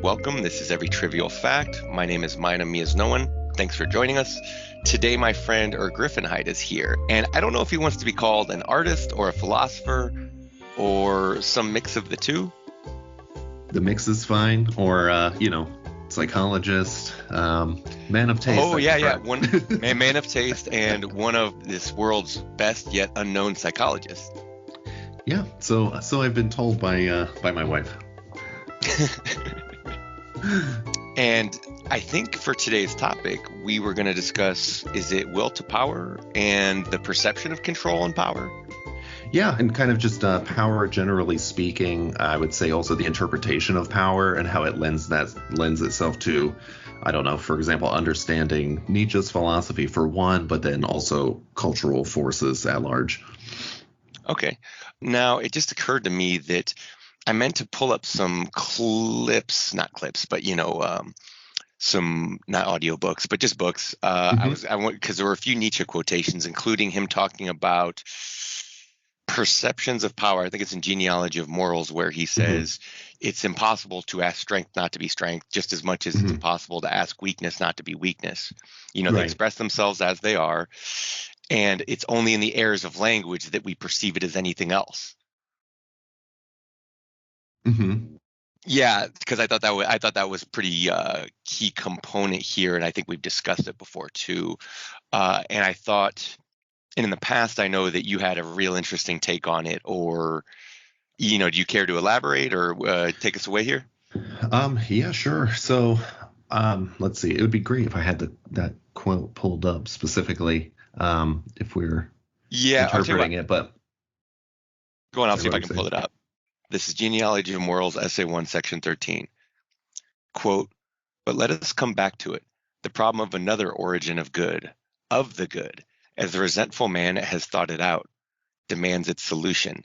welcome. This is Every Trivial Fact. My name is Mine and Me is No One. Thanks for joining us. Today, my friend Ergriffenheit is here, and I don't know if he wants to be called an artist or a philosopher or some mix of the two. The mix is fine, or psychologist, man of taste. Oh, yeah. One man of taste and one of this world's best yet unknown psychologists. Yeah, so I've been told by my wife. And I think for today's topic, we were going to discuss, is it will to power and the perception of control and power? Yeah, and kind of just power, generally speaking. I would say also the interpretation of power and how it lends itself to, I don't know, for example, understanding Nietzsche's philosophy for one, but then also cultural forces at large. Okay. Now, it just occurred to me that I meant to pull up some not clips, but some not audiobooks, but just books. I went because there were a few Nietzsche quotations, including him talking about perceptions of power. I think it's in Genealogy of Morals, where he says it's impossible to ask strength not to be strength, just as much as it's impossible to ask weakness not to be weakness. They express themselves as they are, and it's only in the airs of language that we perceive it as anything else. Yeah, because I thought that was pretty key component here, and I think we've discussed it before too. And I thought, and in the past, I know that you had a real interesting take on it. Or, do you care to elaborate or take us away here? Yeah, sure. So, let's see. It would be great if I had that quote pulled up specifically, if we're interpreting it. But go on, I'll see if I can pull it up. This is Genealogy of Morals, Essay 1, Section 13. Quote, "But let us come back to it, the problem of another origin of good, of the good, as the resentful man has thought it out, demands its solution.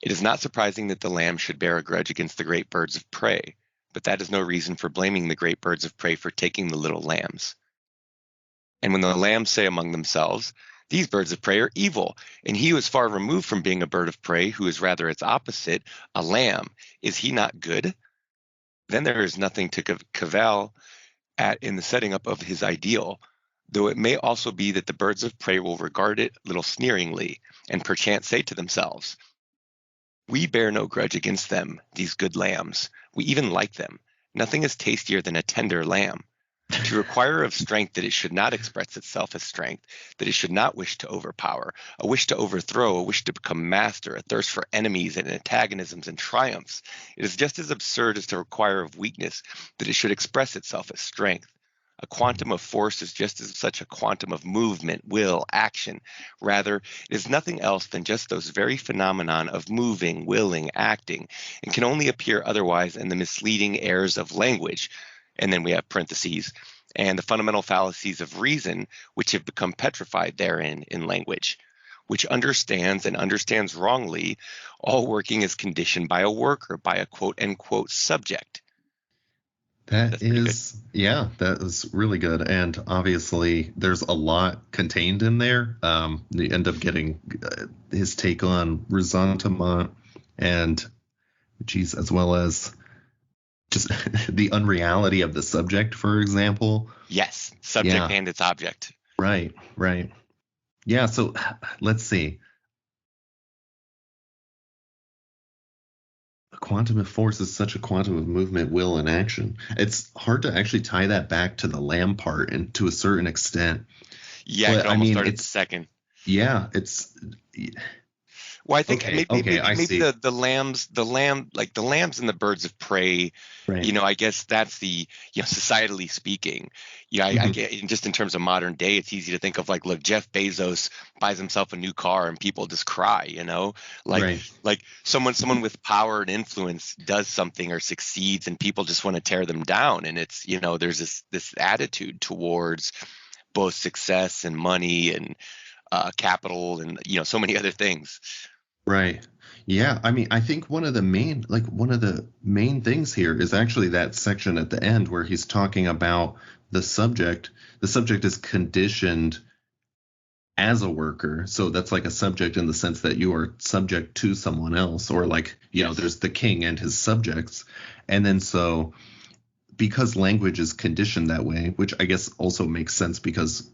It is not surprising that the lamb should bear a grudge against the great birds of prey, but that is no reason for blaming the great birds of prey for taking the little lambs. And when the lambs say among themselves, 'These birds of prey are evil, and he who is far removed from being a bird of prey, who is rather its opposite, a lamb, is he not good?' Then there is nothing to cavil at in the setting up of his ideal, though it may also be that the birds of prey will regard it a little sneeringly, and perchance say to themselves, 'We bear no grudge against them, these good lambs. We even like them. Nothing is tastier than a tender lamb. To require of strength that it should not express itself as strength, that it should not wish to overpower, a wish to overthrow, a wish to become master, a thirst for enemies and antagonisms and triumphs, it is just as absurd as to require of weakness that it should express itself as strength. A quantum of force is just as such a quantum of movement, will, action. Rather, it is nothing else than just those very phenomenon of moving, willing, acting, and can only appear otherwise in the misleading airs of language.' And then we have parentheses, and the fundamental fallacies of reason, which have become petrified therein in language, which understands and understands wrongly, all working is conditioned by a worker, by a quote-unquote subject." That is really good. And obviously, there's a lot contained in there. You end up getting his take on resentment and, as well as just the unreality of the subject, for example. Yes, subject and its object. Right. Yeah, so let's see. A quantum of force is such a quantum of movement, will, and action. It's hard to actually tie that back to the lamb part, and to a certain extent. Yeah, but, I could almost start at the second. Yeah, it's... Well, I think maybe the lambs and the birds of prey, right. I guess that's the, societally speaking, I get, just in terms of modern day, it's easy to think of look, Jeff Bezos buys himself a new car and people just cry, like someone with power and influence does something or succeeds and people just want to tear them down. And it's, there's this attitude towards both success and money and capital and, so many other things. Right. Yeah. I mean, I think one of the main things here is actually that section at the end where he's talking about the subject. The subject is conditioned as a worker. So that's like a subject in the sense that you are subject to someone else, or there's the king and his subjects. And then so because language is conditioned that way, which I guess also makes sense because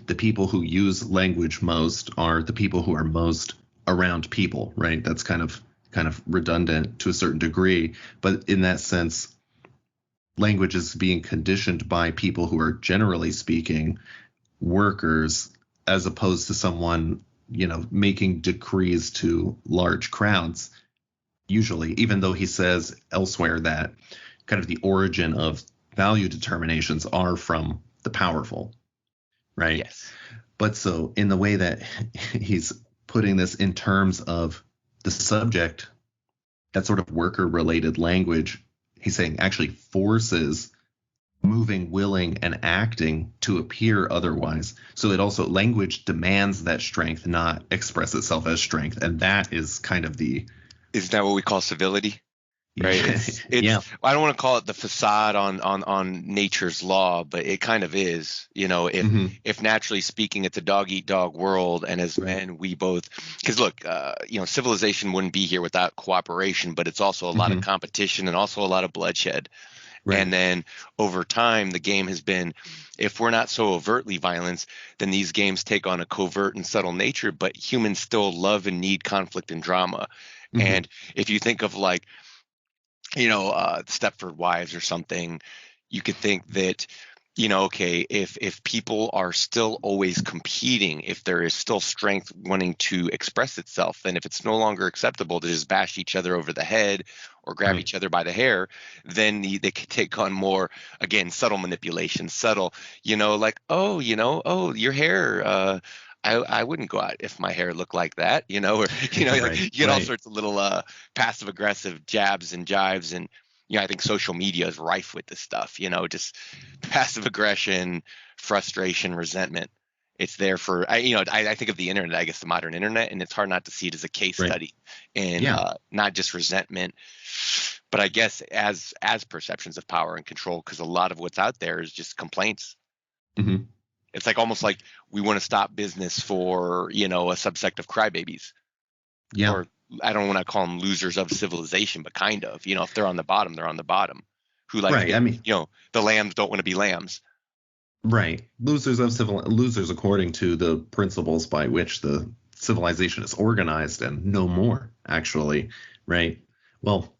the people who use language most are the people who are most around people, right? That's kind of redundant to a certain degree, but in that sense, language is being conditioned by people who are, generally speaking, workers, as opposed to someone, making decrees to large crowds. Usually, even though he says elsewhere that kind of the origin of value determinations are from the powerful, right? Yes. But so in the way that he's putting this in terms of the subject, that sort of worker related language, he's saying actually forces moving, willing, and acting to appear otherwise. So it also, language demands that strength not express itself as strength. And that is kind of the... Isn't that what we call civility? Right. It's yeah. I don't want to call it the facade on nature's law, but it kind of is, if naturally speaking, it's a dog eat dog world. And as men, we both, because look, civilization wouldn't be here without cooperation, but it's also a lot of competition and also a lot of bloodshed. Right. And then over time, the game has been, if we're not so overtly violent, then these games take on a covert and subtle nature, but humans still love and need conflict and drama. And if you think of like, Stepford Wives or something, you could think that, okay, if people are still always competing, if there is still strength wanting to express itself, then if it's no longer acceptable to just bash each other over the head or grab each other by the hair, then they could take on more, again, subtle manipulation, like, oh, your hair, I wouldn't go out if my hair looked like that, or like you get all sorts of little passive aggressive jabs and jives, and I think social media is rife with this stuff, just passive aggression, frustration, resentment. It's there for I think of the internet, I guess the modern internet, and it's hard not to see it as a case study in not just resentment, but I guess as perceptions of power and control, because a lot of what's out there is just complaints. It's like almost like we want to stop business for, a subsect of crybabies. Yeah. Or I don't want to call them losers of civilization, but kind of, if they're on the bottom, they're on the bottom. Who like, the lambs don't want to be lambs. Right. Losers according to the principles by which the civilization is organized, and no more, actually. Right. Well,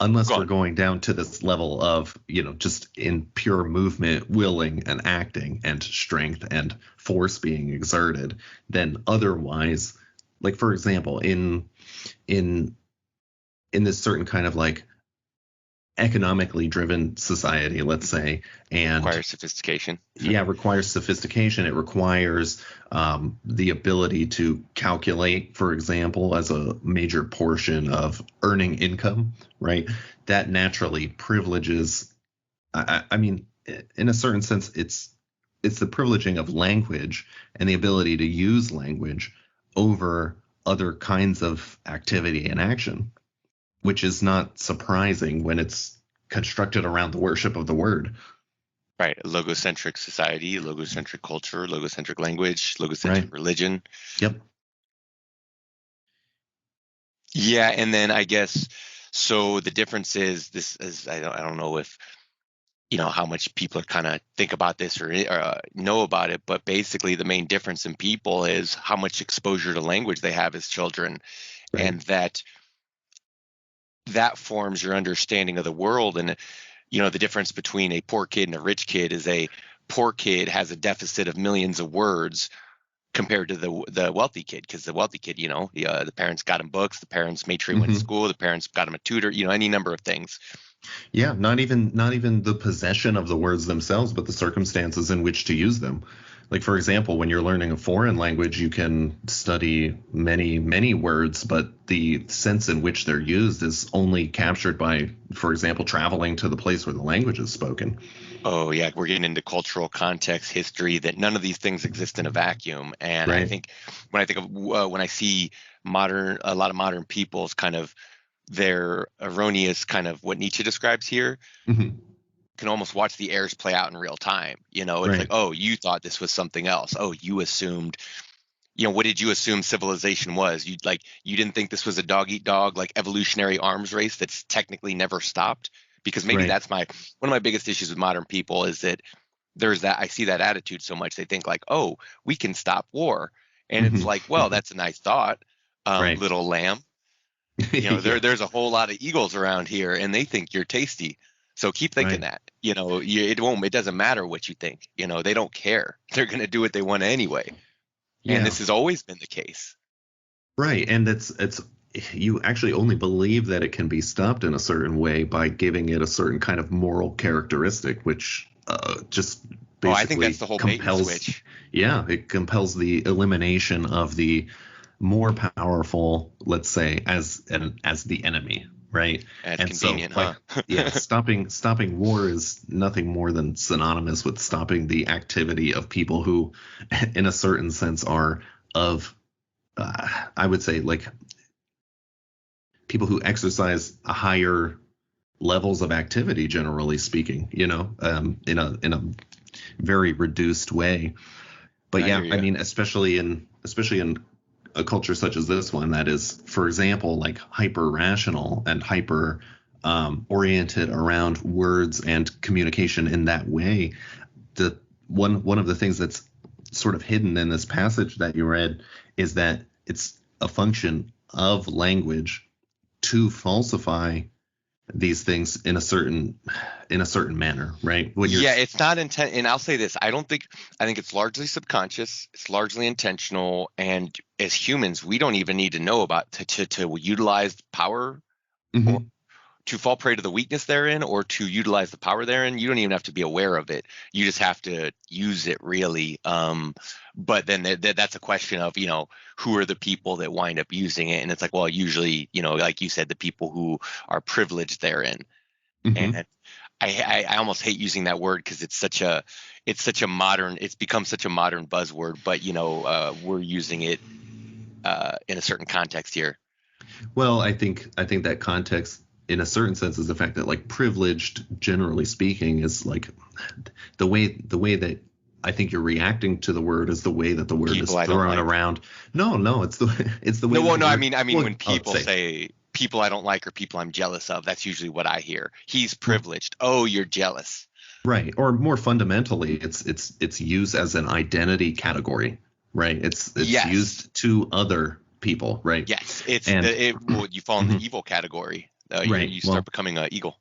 unless we're going down to this level of, just in pure movement, willing and acting and strength and force being exerted, then otherwise, like, for example, in this certain kind of like economically driven society, let's say, and requires sophistication. Requires sophistication. It requires the ability to calculate, for example, as a major portion of earning income, right? That naturally privileges. I mean, in a certain sense, it's the privileging of language and the ability to use language over other kinds of activity and action, which is not surprising when it's constructed around the worship of the word. Right. A logocentric society, logocentric culture, logocentric language, logocentric religion. Yep. Yeah. And then I guess, so the difference is I don't know if, how much people kind of think about this or know about it, but basically the main difference in people is how much exposure to language they have as children. And that forms your understanding of the world. And the difference between a poor kid and a rich kid is a poor kid has a deficit of millions of words compared to the wealthy kid, because the wealthy kid, the parents got him books, the parents made sure he went to school, the parents got him a tutor, any number of things. Yeah, not even the possession of the words themselves, but the circumstances in which to use them. Like, for example, when you're learning a foreign language, you can study many, many words, but the sense in which they're used is only captured by, for example, traveling to the place where the language is spoken. Oh, yeah. We're getting into cultural context, history, that none of these things exist in a vacuum. And I think when I see a lot of modern people's kind of their erroneous kind of what Nietzsche describes here, can almost watch the errors play out in real time. It's like, oh, you thought this was something else. Oh, you assumed, what did you assume civilization was? You didn't think this was a dog eat dog, like evolutionary arms race that's technically never stopped, because maybe that's one of my biggest issues with modern people is that I see that attitude so much. They think like, oh, we can stop war. And it's like, well, that's a nice thought, little lamb. There's a whole lot of eagles around here and they think you're tasty. So keep thinking that, it doesn't matter what you think, they don't care. They're going to do what they want anyway. Yeah. And this has always been the case. Right. And it's you actually only believe that it can be stopped in a certain way by giving it a certain kind of moral characteristic, which just basically I think that's the whole bait and switch. Yeah, it compels the elimination of the more powerful, let's say, as the enemy, right? That's convenient, huh? Yeah, stopping war is nothing more than synonymous with stopping the activity of people who, in a certain sense, are of, I would say, like people who exercise a higher levels of activity, generally speaking, in a very reduced way. But I mean, especially in a culture such as this one that is, for example, like hyper rational and hyper oriented around words and communication in that way. The one of the things that's sort of hidden in this passage that you read is that it's a function of language to falsify these things in a certain manner, right? It's not intent. And I'll say this: I think it's largely subconscious. It's largely intentional. And as humans, we don't even need to know about to utilize power, or to fall prey to the weakness therein, or to utilize the power therein. You don't even have to be aware of it. You just have to use it, really. But then that's a question of, who are the people that wind up using it? And it's like, well, usually, like you said, the people who are privileged therein. And I almost hate using that word because it's become such a modern buzzword, but we're using it in a certain context here. Well, I think that context in a certain sense is the fact that, like, privileged, generally speaking, is like the way that I think you're reacting to the word is the way that the word is thrown around. No, it's the way. No, I mean when people say people I don't like or people I'm jealous of, that's usually what I hear. He's privileged. Oh, you're jealous. Right. Or more fundamentally, it's used as an identity category, right? It's used to other people, right? Yes. You fall in the evil category. Right. You start becoming an eagle.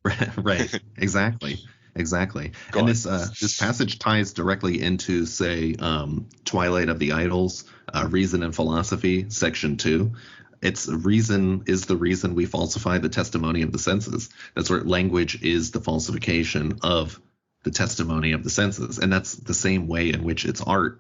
Right. Exactly. This passage ties directly into, say, Twilight of the Idols, Reason and Philosophy, Section 2. It's reason is the reason we falsify the testimony of the senses. That's where language is the falsification of the testimony of the senses, and that's the same way in which it's art.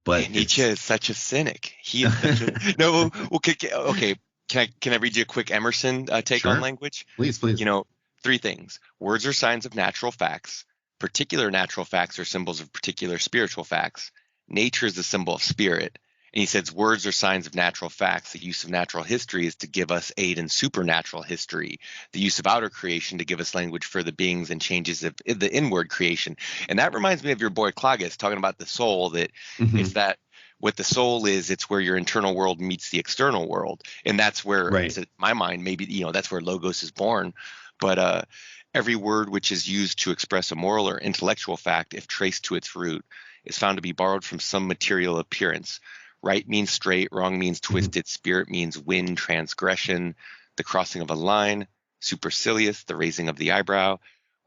But Nietzsche is such a cynic. He is such a no. Okay. Can I read you a quick Emerson take on language? Please. 3 things. Words are signs of natural facts. Particular natural facts are symbols of particular spiritual facts. Nature is a symbol of spirit. And he says words are signs of natural facts. The use of natural history is to give us aid in supernatural history. The use of outer creation to give us language for the beings and changes of the inward creation. And that reminds me of your boy Klages talking about the soul, that it's that what the soul is, it's where your internal world meets the external world. And that's where, in my mind, maybe, that's where logos is born. But every word which is used to express a moral or intellectual fact, if traced to its root, is found to be borrowed from some material appearance. Right means straight, wrong means twisted, spirit means wind, transgression, the crossing of a line, supercilious, the raising of the eyebrow.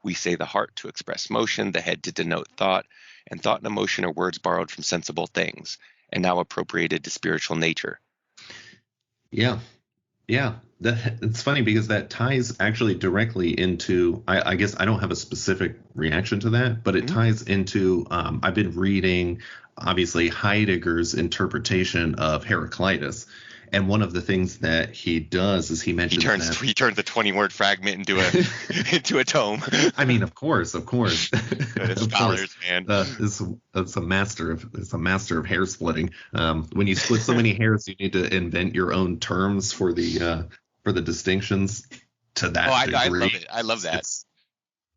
We say the heart to express motion, the head to denote thought, and thought and emotion are words borrowed from sensible things and now appropriated to spiritual nature. Yeah. It's funny because that ties actually directly into, I guess I don't have a specific reaction to that, but it ties into, I've been reading, obviously, Heidegger's interpretation of Heraclitus. And one of the things that he does is he mentions he turns the 20-word fragment into a tome. I mean, of course. Scholars, man. It's a master of hair splitting. When you split so many hairs, you need to invent your own terms for the distinctions to that degree. I love it. I love that.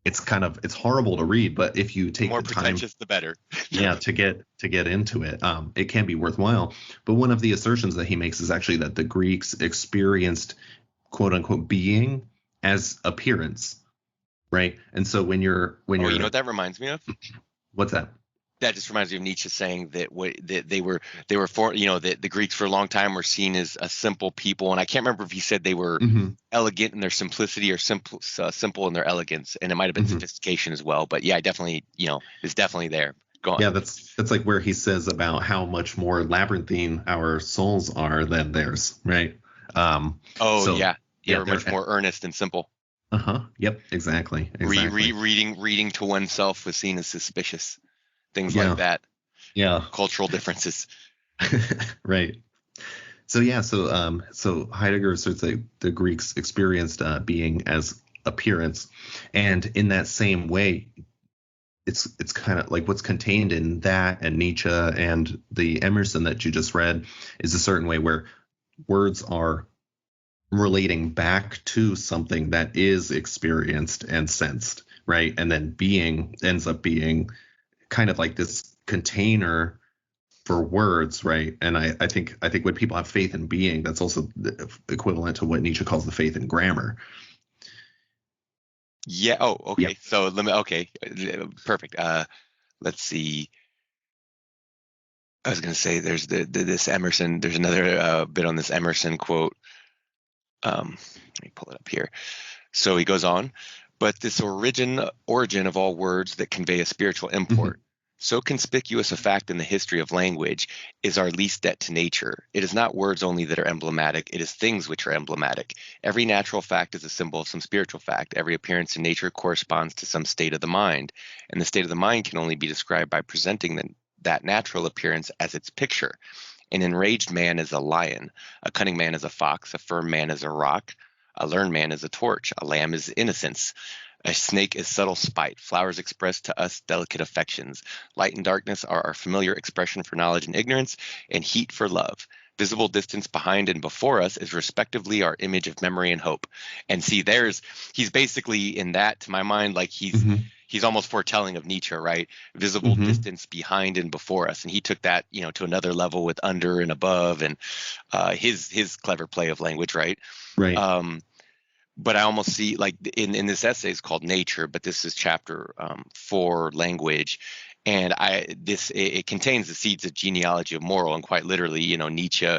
It's horrible to read, but if you take the more the pretentious, time, the better. to get into it, it can be worthwhile. But one of the assertions that he makes is actually that the Greeks experienced, quote unquote, being as appearance, right? And so when you're You know what that reminds me of? what's that? That just reminds me of Nietzsche saying that that they were for, that the Greeks for a long time were seen as a simple people, and I can't remember if he said they were Hmm. elegant in their simplicity or simple in their elegance, and it might have been Hmm. sophistication as well. But yeah, I definitely, it's definitely there. Go on. Yeah, that's like where he says about how much more labyrinthine our souls are than theirs, right? Oh So yeah, yeah, yeah, we're much more earnest and simple. yep, exactly. Reading to oneself was seen as suspicious. Things like Yeah, that. yeah, Cultural differences. right. So yeah, so Heidegger asserts that the Greeks experienced being as appearance, and in that same way, it's kind of like what's contained in that and Nietzsche and the Emerson that you just read is a certain way where words are relating back to something that is experienced and sensed, right? And then being ends up being kind of like this container for words, right? And I think when people have faith in being, that's also the equivalent to what Nietzsche calls the faith in grammar. Yeah. Oh, Yep. okay. So let me. Okay, perfect. Let's see. I was going to say there's this Emerson. There's another bit on this Emerson quote. Let me pull it up here. So he goes on, but this origin of all words that convey a spiritual Hmm. import, so conspicuous a fact in the history of language, is our least debt to nature. It is not words only that are emblematic, it is things which are emblematic. Every natural fact is a symbol of some spiritual fact. Every appearance in nature corresponds to some state of the mind, and the state of the mind can only be described by presenting that natural appearance as its picture. An enraged man is a lion, a cunning man is a fox, a firm man is a rock, a learned man is a torch, a lamb is innocence, a snake is subtle spite, flowers express to us delicate affections, light and darkness are our familiar expression for knowledge and ignorance, and heat for love. Visible distance behind and before us is respectively our image of memory and hope. And see, he's basically in that, to my mind, like Hmm. he's almost foretelling of Nietzsche, right? Visible Hmm. distance behind and before us, and he took that, to another level with under and above, and his clever play of language, right? Right. Um, but I almost see, like, in this essay is called Nature, but this is chapter 4, language, and it contains the seeds of genealogy of moral, and quite literally, Nietzsche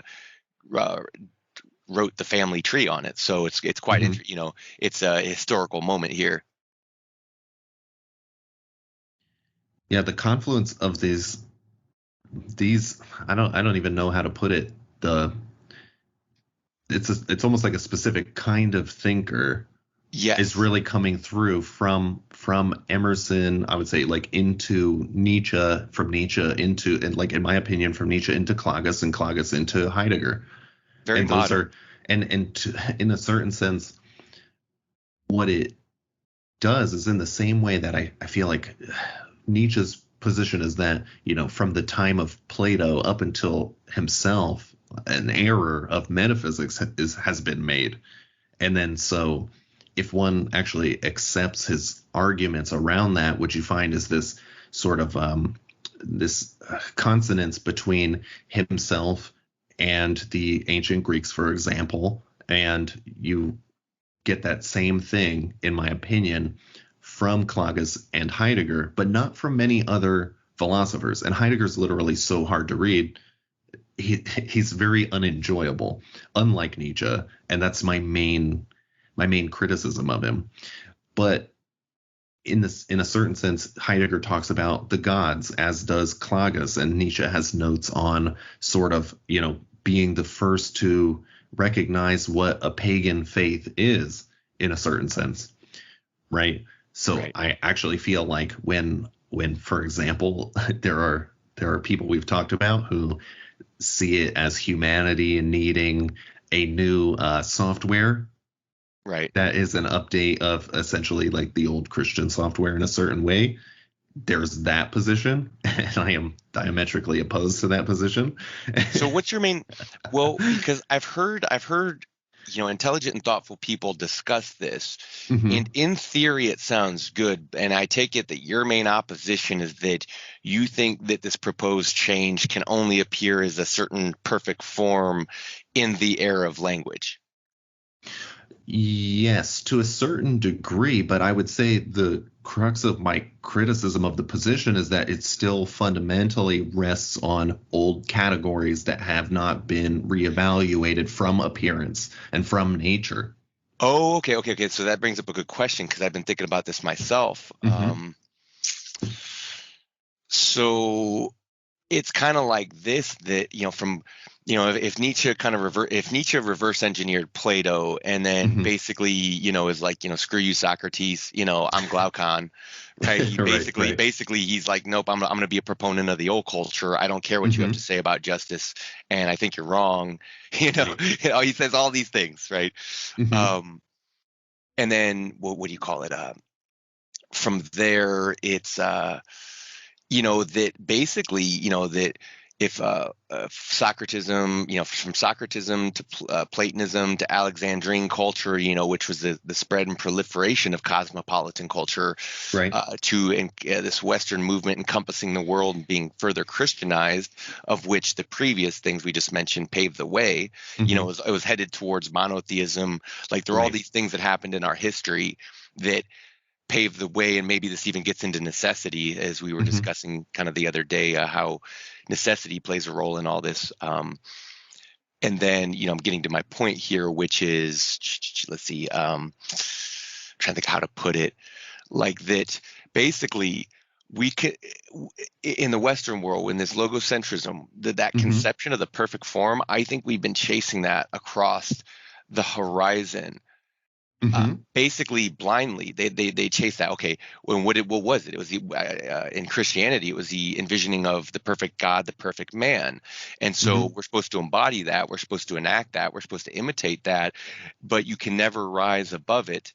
wrote the family tree on it, so it's quite Hmm. interesting. It's a historical moment here. Yeah, the confluence of these I don't even know how to put it. The it's almost like a specific kind of thinker is Yes, really coming through from Emerson, I would say, like into Nietzsche, from Nietzsche into, and like in my opinion, from Nietzsche into Klages and Klages into Heidegger. very And those modern. are in a certain sense, what it does is in the same way that I feel like Nietzsche's position is that, from the time of Plato up until himself, an error of metaphysics has been made. And then so if one actually accepts his arguments around that, what you find is this sort of this consonance between himself and the ancient Greeks, for example, and you get that same thing, in my opinion, from Klages and Heidegger, but not from many other philosophers. And Heidegger's literally so hard to read. He's very unenjoyable, unlike Nietzsche, and that's my main criticism of him. But in a certain sense, Heidegger talks about the gods, as does Klages, and Nietzsche has notes on sort of, being the first to recognize what a pagan faith is in a certain sense, right? So Right. I actually feel like when for example, there are people we've talked about who see it as humanity needing a new software Right. that is an update of essentially like the old Christian software in a certain way. There's that position, and I am diametrically opposed to that position. So what's your main? Well, because I've heard, intelligent and thoughtful people discuss this, and Hmm. in theory it sounds good. And I take it that your main opposition is that you think that this proposed change can only appear as a certain perfect form in the era of language. Yes, to a certain degree, but I would say the crux of my criticism of the position is that it still fundamentally rests on old categories that have not been reevaluated from appearance and from nature. Oh, okay. So that brings up a good question because I've been thinking about this myself. Hmm. So it's kind of like this that from if Nietzsche if Nietzsche reverse engineered Plato and then Hmm. basically is like screw you Socrates, I'm Glaucon, right? He Right, right. basically he's like, nope, I'm going to be a proponent of the old culture. I don't care what you have to Hmm. say about justice, and I think you're wrong. Right. He says all these things, right? Hmm. um and then what do you call it, from there it's that basically, that if Socratism, from Socratism to Platonism to Alexandrine culture, which was the spread and proliferation of cosmopolitan culture, Right. to this Western movement encompassing the world and being further Christianized, of which the previous things we just mentioned paved the way. Hmm. It was headed towards monotheism. Like there are all Right. these things that happened in our history that pave the way, and maybe this even gets into necessity, as we were Hmm. discussing kind of the other day, how necessity plays a role in all this. And then I'm getting to my point here, which is, let's see, trying to think how to put it, like that basically we could, in the Western world, in this logocentrism, that Hmm. conception of the perfect form, I think we've been chasing that across the horizon, Hmm. basically blindly. They chase that. Okay, when what was it? It was in Christianity, it was the envisioning of the perfect God, the perfect man, and so Hmm. we're supposed to embody that. We're supposed to enact that. We're supposed to imitate that, but you can never rise above it.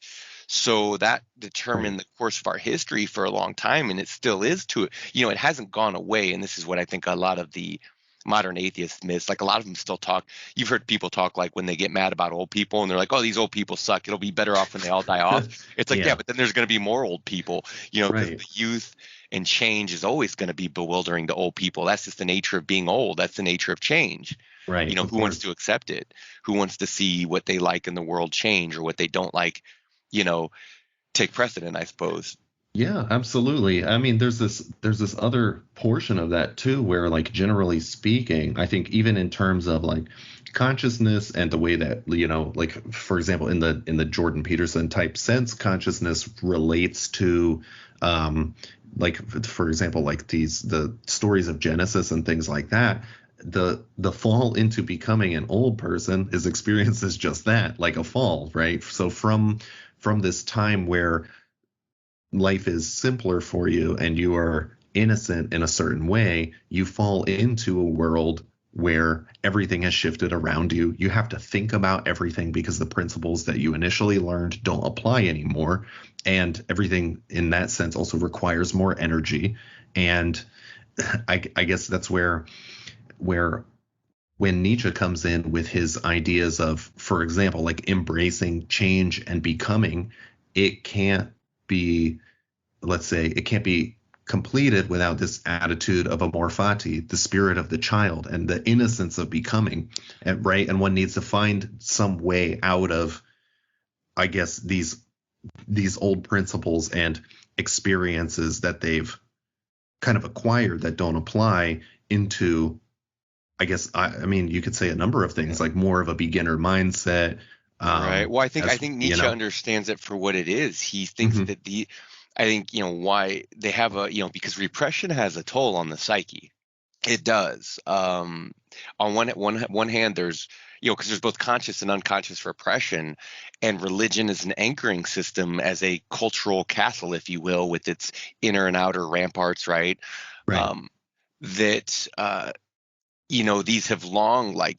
So that Right. determined the course of our history for a long time, and it still is to it. It hasn't gone away, and this is what I think a lot of the modern atheists miss. Like a lot of them still talk. You've heard people talk like when they get mad about old people and they're like, oh, these old people suck. It'll be better off when they all die off. It's like, yeah, Yeah. but then there's going to be more old people, because Right. the youth and change is always going to be bewildering to old people. That's just the nature of being old. That's the nature of change. Right. Of Who wants course. to accept it? Who wants to see what they like in the world change, or what they don't like, you know, take precedent, I suppose. Yeah, absolutely. I mean, there's this other portion of that too, where like generally speaking, I think even in terms of like consciousness and the way that, like for example, in the Jordan Peterson type sense, consciousness relates to like for example, like the stories of Genesis and things like that. The fall into becoming an old person is experienced as just that, like a fall, right? So from this time where life is simpler for you and you are innocent in a certain way, you fall into a world where everything has shifted around you. You have to think about everything because the principles that you initially learned don't apply anymore. And everything in that sense also requires more energy. And I guess that's where when Nietzsche comes in with his ideas of, for example, like embracing change and becoming, it can't be, let's say, it can't be completed without this attitude of amor fati, the spirit of the child and the innocence of becoming, and right. And one needs to find some way out of, I guess, these old principles and experiences that they've kind of acquired that don't apply into, I guess, I mean, you could say a number of things, like more of a beginner mindset, Right. Well, I as think you Nietzsche know. understands it for what it is. He thinks Hmm. that I think, why they have because repression has a toll on the psyche. It does. On one hand, there's, because there's both conscious and unconscious repression, and religion is an anchoring system as a cultural castle, if you will, with its inner and outer ramparts, right? Right. Um, that these have long, like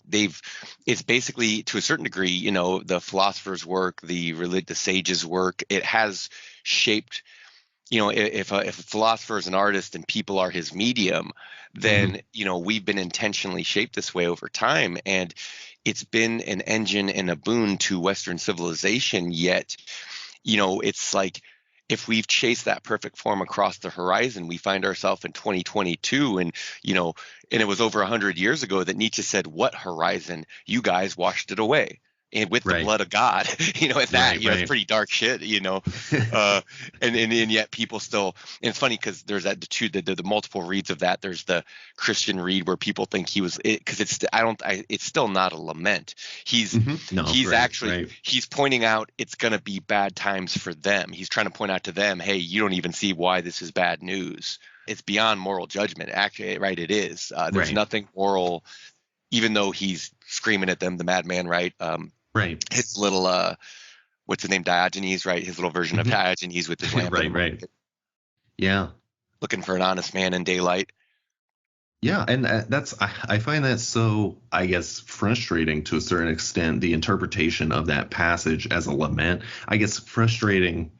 it's basically, to a certain degree, the philosophers work, the sages work, it has shaped, if a philosopher is an artist and people are his medium, Hmm. then we've been intentionally shaped this way over time, and it's been an engine and a boon to Western civilization. Yet it's like, if we've chased that perfect form across the horizon, we find ourselves in 2022, and and it was over 100 years ago that Nietzsche said, what horizon? You guys washed it away, and with the Right. blood of God, at that, Right, it's right. pretty dark shit, and yet people still, and it's funny because there's the multiple reads of that. There's the Christian read where people think he was, because it's still not a lament. No, He's right, actually, right. he's pointing out it's going to be bad times for them. He's trying to point out to them, hey, you don't even see why this is bad news. It's beyond moral judgment. Actually, right, it is. There's Right. nothing moral, even though he's screaming at them, the madman, right? Right. His little what's his name, Diogenes, right? His little version of Mhm. Diogenes with his lamp in the Right, right. market, Yeah. looking for an honest man in daylight. Yeah, and I find that so, I guess, frustrating to a certain extent, the interpretation of that passage as a lament. I guess frustrating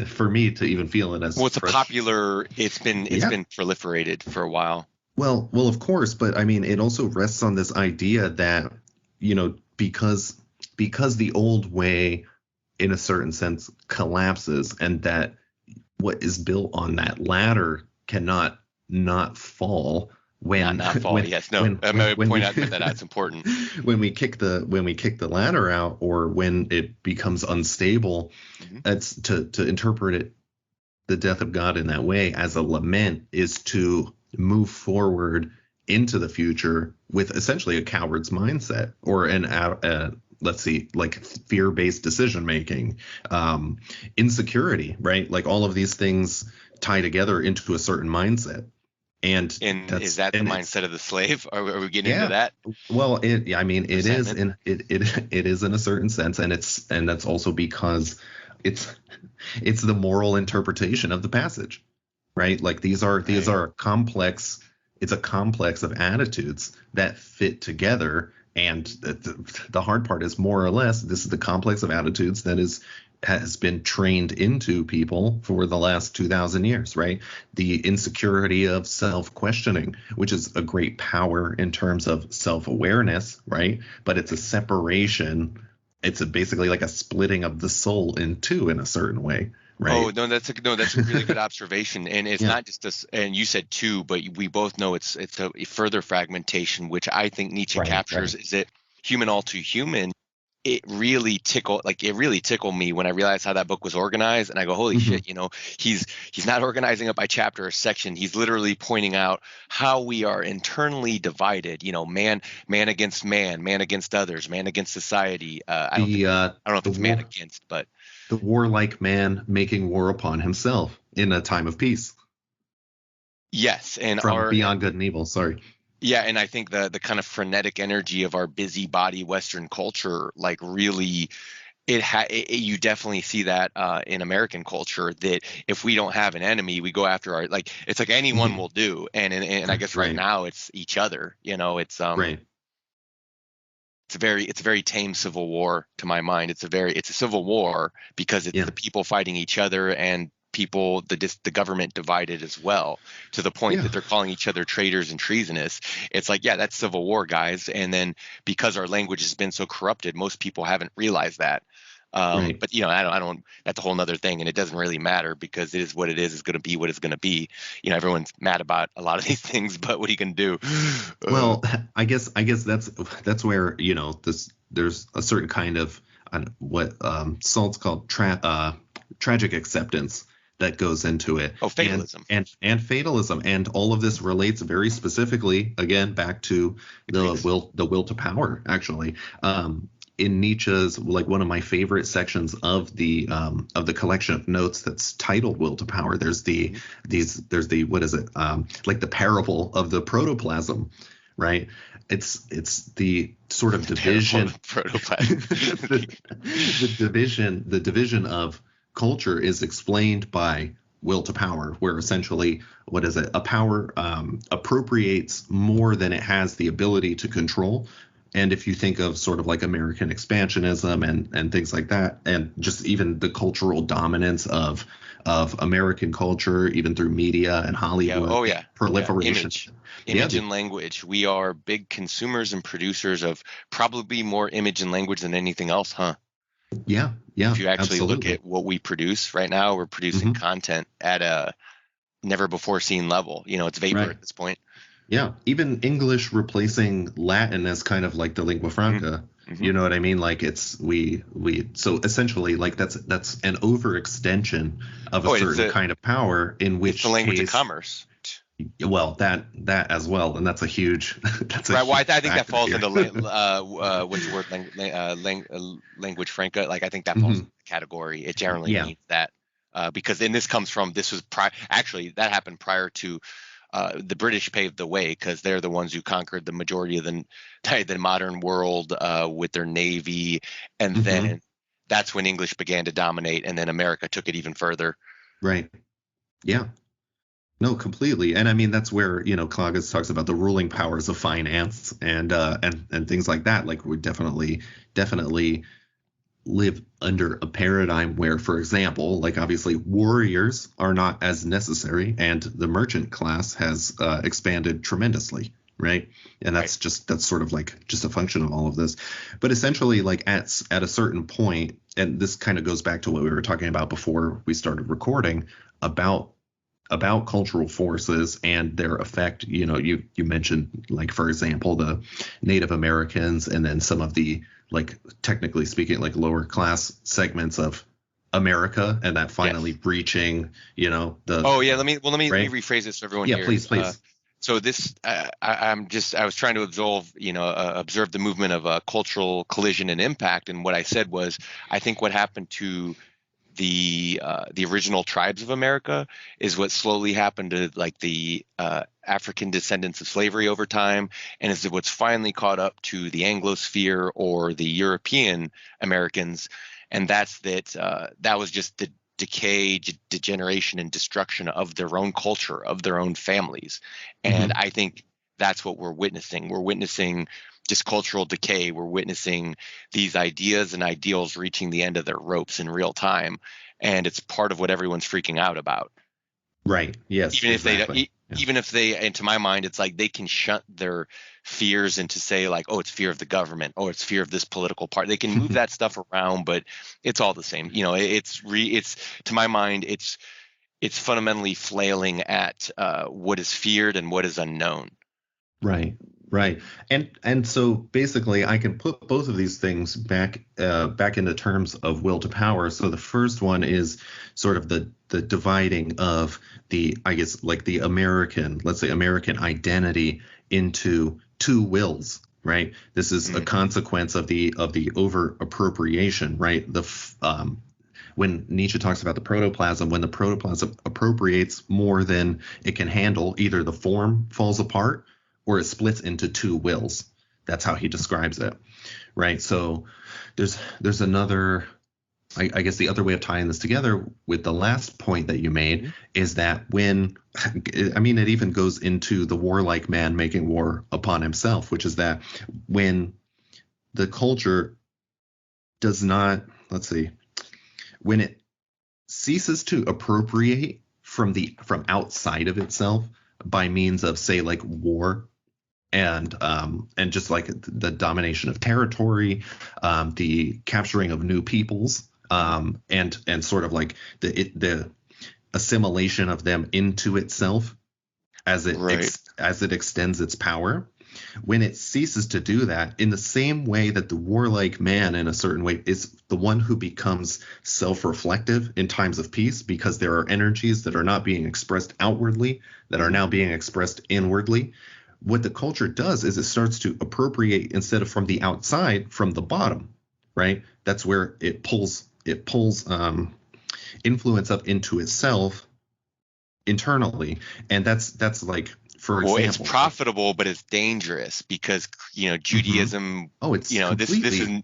for me to even feel it as Well, it's been Yeah. proliferated for a while. Well, of course, but I mean, it also rests on this idea that, because the old way, in a certain sense, collapses, and that what is built on that ladder cannot not fall when Not fall. when Yes, no. I'm going to when we point that out. It's important. when we kick the ladder out, or when it becomes unstable. Mhm. That's to interpret it, the death of God, in that way as a lament, is to move forward into the future with essentially a coward's mindset, or let's see, like fear-based decision making, insecurity, right? Like all of these things tie together into a certain mindset. And And is that the it's mindset of the slave? Are we getting into yeah. that? Well, I mean, it is Resentment? in it is in a certain sense, and that's also because it's it's the moral interpretation of the passage, right? Like these Right. are complex. It's a complex of attitudes that fit together, and the hard part is, more or less, this is the complex of attitudes that has been trained into people for the last 2,000 years, right? The insecurity of self-questioning, which is a great power in terms of self-awareness, right? But it's a separation. It's basically like a splitting of the soul in two, in a certain way, Oh, right? no, that's a really good observation. And it's Yeah. not just this, and you said two, but we both know it's a further fragmentation, which I think Nietzsche Right, captures. right. Is it human all too human? It really tickled me when I realized how that book was organized, and I go, holy Hmm. shit, he's not organizing it by chapter or section. He's literally pointing out how we are internally divided. Man against man against others, man against society. The I don't know if the it's man war against, but the warlike man making war upon himself in a time of peace, yes, and from Beyond Good and Evil. Sorry. yeah, and I think the kind of frenetic energy of our busybody Western culture, like really, you definitely see that in American culture, that if we don't have an enemy, we go after it's like anyone Mhm. will do, and I guess right Right, now it's each other. right. It's a very tame civil war to my mind. It's a civil war because it's Yeah, the people fighting each other, and people, the government divided as well, to the point yeah, that they're calling each other traitors and treasonous. It's like, yeah, that's civil war, guys. And then because our language has been so corrupted, most people haven't realized that. right. But I don't. That's a whole nother thing, and it doesn't really matter because it is what it is. It's going to be what it's going to be. Everyone's mad about a lot of these things, but what are you going to do? Well, I guess that's where, there's a certain kind of, what Salt's called tragic acceptance that goes into it, Oh, and fatalism, fatalism, and all of this relates very specifically, again, back to the the Greeks. will to power, actually. In Nietzsche's, like, one of my favorite sections of the collection of notes that's titled Will to Power, there's the, what is it, like the parable of the protoplasm, right? It's the sort of Parable division, protoplasm. the division of culture is explained by will to power, where essentially, what is it, a power appropriates more than it has the ability to control. And if you think of sort of like American expansionism and things like that, and just even the cultural dominance of American culture, even through media and Yeah. Hollywood Oh, and yeah. Yeah. proliferation. Yeah, Image and language. We are big consumers and producers of probably more image and language than anything else, huh? yeah, If you actually look absolutely. at what we produce right now, we're producing Hmm. content at a never before seen level. It's vapor Right. at this point. Yeah, even English replacing Latin as kind of like the lingua franca. Mm-hmm. You know what I mean? Like it's we so essentially like that's an overextension of a Oh, certain kind of power, in it's the which language of case, commerce. well, that as well, and that's a huge that's a Right. Well, huge I think that factor falls here. into what's the word language franca. Like I think that falls Hmm. into the category. It generally Yeah. means that because and this was prior. Actually, that happened prior to the British paved the way because they're the ones who conquered the majority of the modern world with their navy, and Hmm. then that's when English began to dominate, and then America took it even further. Right. Yeah. No, completely. And I mean that's where, Cloggis talks about the ruling powers of finance and things like that. Like we definitely live under a paradigm where, for example, like obviously warriors are not as necessary, and the merchant class has expanded tremendously, right? And Right. that's sort of like just a function of all of this. But essentially, like at a certain point, and this kind of goes back to what we were talking about before we started recording about cultural forces and their effect. You mentioned, like, for example, the Native Americans, and then some of the, like, technically speaking, like lower class segments of America, and that finally Yes. breaching, the Oh yeah. Let me right. rephrase this for everyone Yeah, here. please. So this, I was trying to observe the movement of cultural collision and impact, and what I said was, I think what happened to the original tribes of America is what slowly happened to like the African descendants of slavery over time, and is what's finally caught up to the Anglosphere or the European Americans, and that was just the decay, degeneration, and destruction of their own culture, of their own families, and Hmm. I think that's what we're witnessing. We're witnessing just cultural decay. We're witnessing these ideas and ideals reaching the end of their ropes in real time, and it's part of what everyone's freaking out about. Right. Yes, Even if they, exactly. Yeah. even if they, and to my mind, it's like they can shunt their fears into say like, oh, it's fear of the government, or it's fear of this political party. They can move that stuff around, but it's all the same. It's to my mind, it's fundamentally flailing at what is feared and what is unknown. Right, right. And so basically I can put both of these things back into terms of will to power. So the first one is sort of the dividing of the, I guess, like the American, let's say American identity into two wills, right? This is a Mm, consequence of the over appropriation, right? When Nietzsche talks about the protoplasm, when the protoplasm appropriates more than it can handle, either the form falls apart or it splits into two wills. That's how he describes it, right? So there's another, I guess the other way of tying this together with the last point that you made mhm. is that when, I mean, it even goes into the warlike man making war upon himself, which is that when the culture does not, let's see, when it ceases to appropriate from outside of itself by means of, say, like war and just like the domination of territory, the capturing of new peoples, and sort of like the assimilation of them into itself as Right. as it extends its power. When it ceases to do that, in the same way that the warlike man, in a certain way, is the one who becomes self-reflective in times of peace, because there are energies that are not being expressed outwardly that are Mhm. now being expressed inwardly. What the culture does is it starts to appropriate, instead of from the outside, from the bottom, right? That's where it pulls influence up into itself internally, and that's like, for Well, it's example, like, profitable, but it's dangerous because hmm, Judaism. oh, it's This completely is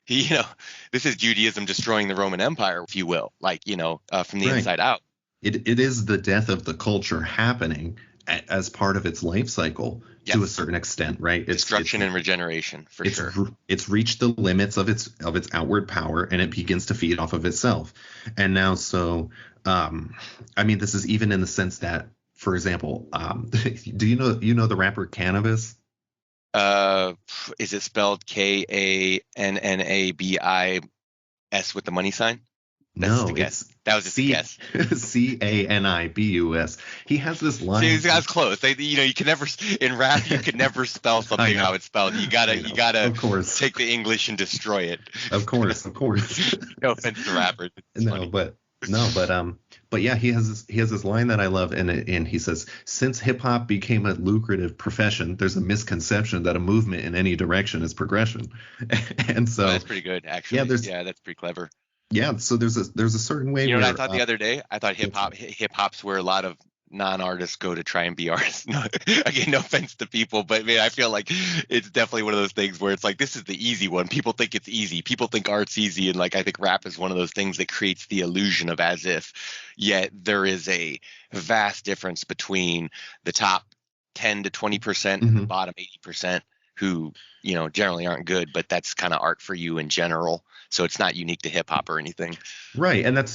you know this is Judaism destroying the Roman Empire, if you will, like from the right. inside out. It is the death of the culture happening as part of its life cycle to a Yes, certain extent, right? destruction and regeneration for It's sure. it's reached the limits of its outward power, and it begins to feed off of itself. And now, so I mean, this is even in the sense that, for example, do you know the rapper Cannabis? Uh, is it spelled K-A-N-N-A-B-I-S with the money sign? That's just a No, guess. it's That was just a guess. Canibus. He has this line. See, these guys close. You can never in rap. You can never spell something how it's spelled. You gotta of course, take the English and destroy it. Of course. No offense to rappers. But yeah, he has this line that I love, and he says, since hip hop became a lucrative profession, there's a misconception that a movement in any direction is progression. And so that's pretty good, actually. Yeah, that's pretty clever. Yeah, so there's a certain way. You know what I thought the other day? I thought hip hop's where a lot of non-artists go to try and be artists. No, again, no offense to people, but man, I feel like it's definitely one of those things where it's like, this is the easy one. People think it's easy. People think art's easy, and like I think rap is one of those things that creates the illusion of as if. Yet there is a vast difference between the top 10 to 20% and the bottom 80%. Who generally aren't good, but that's kind of art for you in general. So it's not unique to hip hop or anything. Right. And that's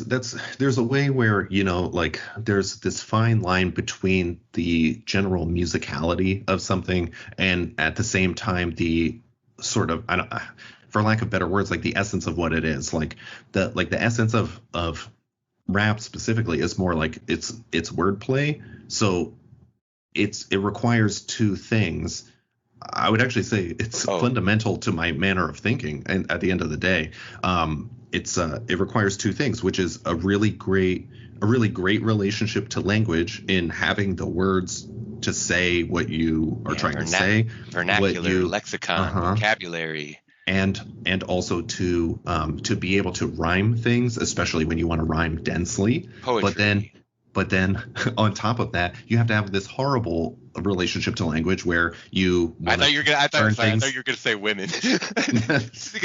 there's a way where, like there's this fine line between the general musicality of something and at the same time the sort of, for lack of better words, like the essence of what it is. Like the essence of rap specifically is more like it's wordplay. So it requires two things. I would actually say it's fundamental to my manner of thinking. And at the end of the day, it requires two things, which is a really great relationship to language in having the words to say what you are trying to say, vernacular, lexicon, vocabulary, and also to be able to rhyme things, especially when you want to rhyme densely. Poetry. But then on top of that, you have to have this horrible relationship to language where you. I thought you were gonna say women. Classic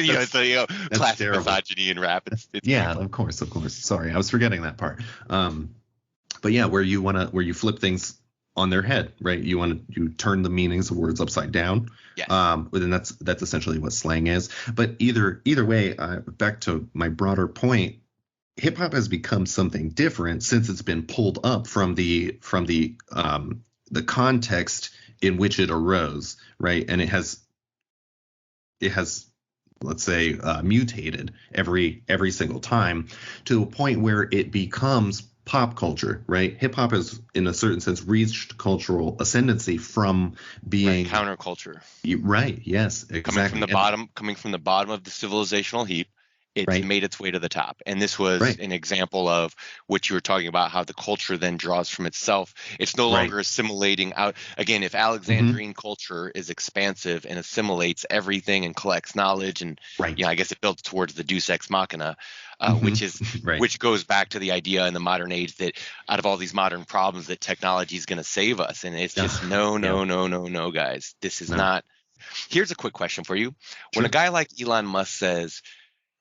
misogyny in rap. It's yeah, of course. Sorry, I was forgetting that part. But yeah, where you flip things on their head, right? You turn the meanings of words upside down. Yes. But then that's essentially what slang is. But either way, back to my broader point. Hip hop has become something different since it's been pulled up from the context in which it arose, right? And it has let's say mutated every single time to a point where it becomes pop culture, right? Hip hop has, in a certain sense, reached cultural ascendancy from being counterculture. Right. Yes. Exactly. Coming from the bottom of the civilizational heap. It's made its way to the top. And this was an example of what you were talking about, how the culture then draws from itself. It's no longer assimilating out. Again, if Alexandrian culture is expansive and assimilates everything and collects knowledge and, I guess it builds towards the deus ex machina, which goes back to the idea in the modern age that out of all these modern problems that technology is going to save us. And it's just no, guys. This is not. Here's a quick question for you. When a guy like Elon Musk says,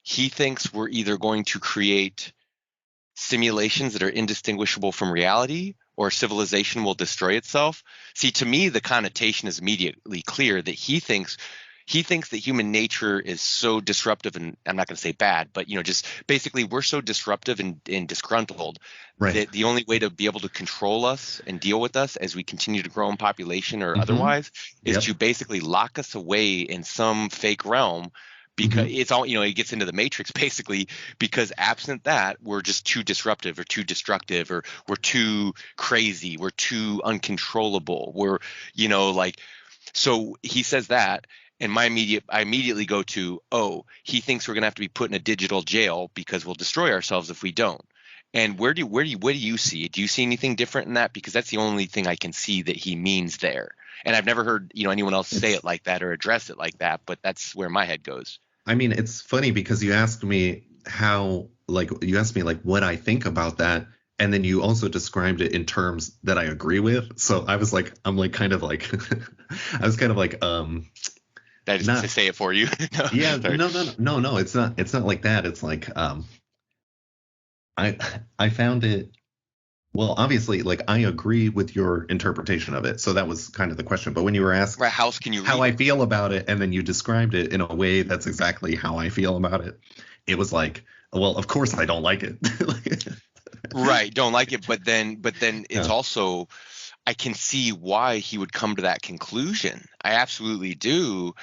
he thinks we're either going to create simulations that are indistinguishable from reality or civilization will destroy itself. See, to me, the connotation is immediately clear that he thinks that human nature is so disruptive, and I'm not going to say bad, but just basically we're so disruptive and disgruntled that the only way to be able to control us and deal with us as we continue to grow in population or otherwise is to basically lock us away in some fake realm. Because it's all, it gets into the matrix basically, because absent that, we're just too disruptive or too destructive, or we're too crazy, we're too uncontrollable. We're, so he says that. And I immediately go to, he thinks we're going to have to be put in a digital jail because we'll destroy ourselves if we don't. And what do you see? Do you see anything different in that? Because that's the only thing I can see that he means there. And I've never heard, anyone else say it like that or address it like that, but that's where my head goes. I mean, it's funny because you asked me what I think about that. And then you also described it in terms that I agree with. So I was like, I was kind of like, that is to say it for you. No, it's not like that. It's like, I found it, well, obviously, like I agree with your interpretation of it. So that was kind of the question. But when you were asked how I feel about it, and then you described it in a way that's exactly how I feel about it, it was like, well, of course I don't like it. Right, don't like it. But then it's also, I can see why he would come to that conclusion. I absolutely do.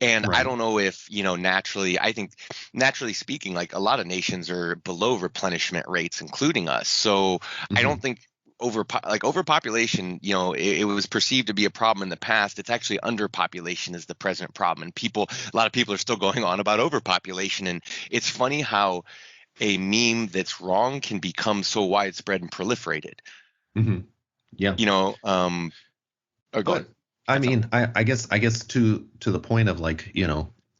And I Right. don't know if, naturally, I think naturally speaking, like a lot of nations are below replenishment rates, including us. So I Hmm. don't think overpopulation, it was perceived to be a problem in the past. It's actually underpopulation is the present problem. And a lot of people are still going on about overpopulation. And it's funny how a meme that's wrong can become so widespread and proliferated. Hmm. Yeah. Or go ahead. But I Got something. mean, I guess to the point of like,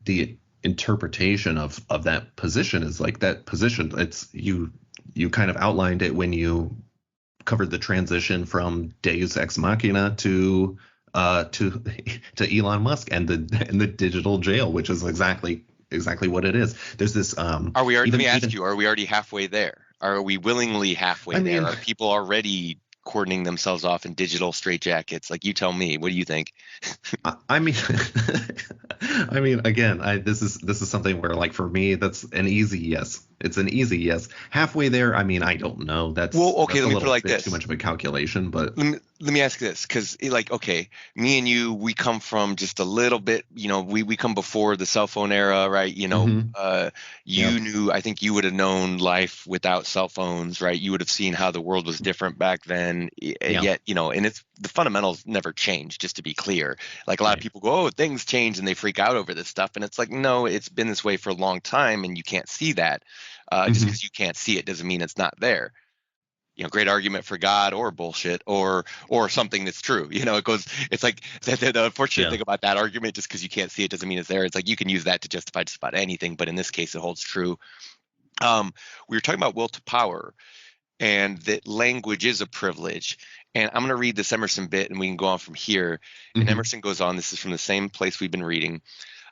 the interpretation of that position is like that position. It's you kind of outlined it when you covered the transition from Deus Ex Machina to to Elon Musk and the digital jail, which is exactly what it is. There's this Let me ask even you, are we already halfway there? Are we willingly halfway I there? mean Are people already cordoning themselves off in digital straitjackets? Like, you tell me, what do you think? I mean, I mean, again, this is something where, like, for me, that's an easy yes. It's an easy yes. Halfway there, I mean, I don't know. That's Well, okay, that's a let me put it little like bit too this. much of a calculation, but Let me ask this, because like, okay, me and you, we come from just a little bit, we come before the cell phone era, right? hmm, You yep, knew, I think you would have known life without cell phones, right? You would have seen how the world was different back then. yeah, Yet, and it's the fundamentals never change, just to be clear. Like a lot of right, people go, oh, things change and they freak out over this stuff. And it's like, no, it's been this way for a long time and you can't see that. Just hmm, because you can't see it doesn't mean it's not there. Great argument for God or bullshit or something that's true. It's like the unfortunate yeah, thing about that argument, just because you can't see it doesn't mean it's there. It's like you can use that to justify just about anything, but in this case, it holds true. We were talking about will to power and that language is a privilege. And I'm going to read this Emerson bit and we can go on from here. And hmm, Emerson goes on, this is from the same place we've been reading.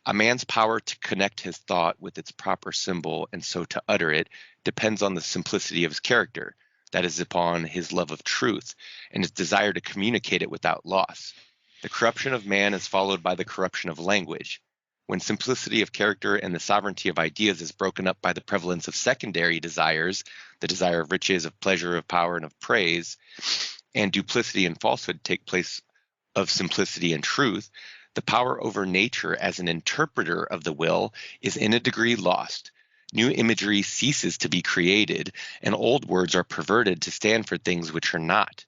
A man's power to connect his thought with its proper symbol and so to utter it depends on the simplicity of his character, that is, upon his love of truth and his desire to communicate it without loss. The corruption of man is followed by the corruption of language. When simplicity of character and the sovereignty of ideas is broken up by the prevalence of secondary desires, the desire of riches, of pleasure, of power, and of praise, and duplicity and falsehood take place of simplicity and truth, the power over nature as an interpreter of the will is in a degree lost. New imagery ceases to be created, and old words are perverted to stand for things which are not.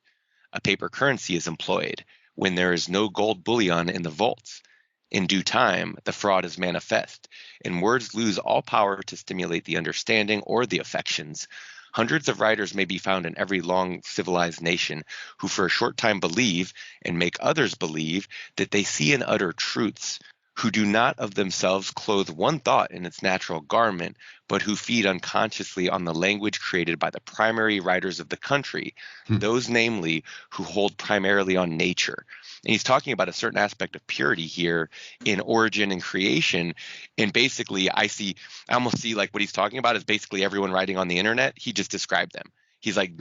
A paper currency is employed when there is no gold bullion in the vaults. In due time, the fraud is manifest, and words lose all power to stimulate the understanding or the affections. Hundreds of writers may be found in every long civilized nation who for a short time believe and make others believe that they see and utter truths, who do not of themselves clothe one thought in its natural garment, but who feed unconsciously on the language created by the primary writers of the country, hmm, those namely who hold primarily on nature. And he's talking about a certain aspect of purity here in origin and creation. And basically, I almost see like what he's talking about is basically everyone writing on the internet. He just described them. He's like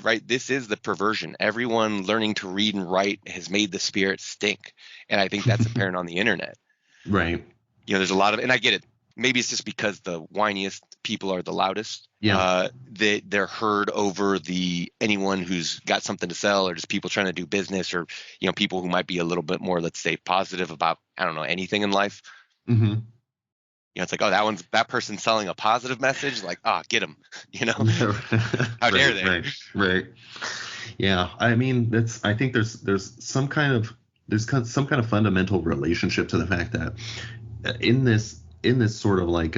right, this is the perversion. Everyone learning to read and write has made the spirit stink. And I think that's apparent on the internet. right, There's a lot of, and I get it. Maybe it's just because the whiniest people are the loudest. yeah, They're heard over the anyone who's got something to sell, or just people trying to do business, or people who might be a little bit more, let's say, positive about I don't know anything in life. hmm, It's like, oh, that person's selling a positive message. Like, get them. How dare right, they? right, right. Yeah, I mean, I think there's some kind of fundamental relationship to the fact that in this sort of like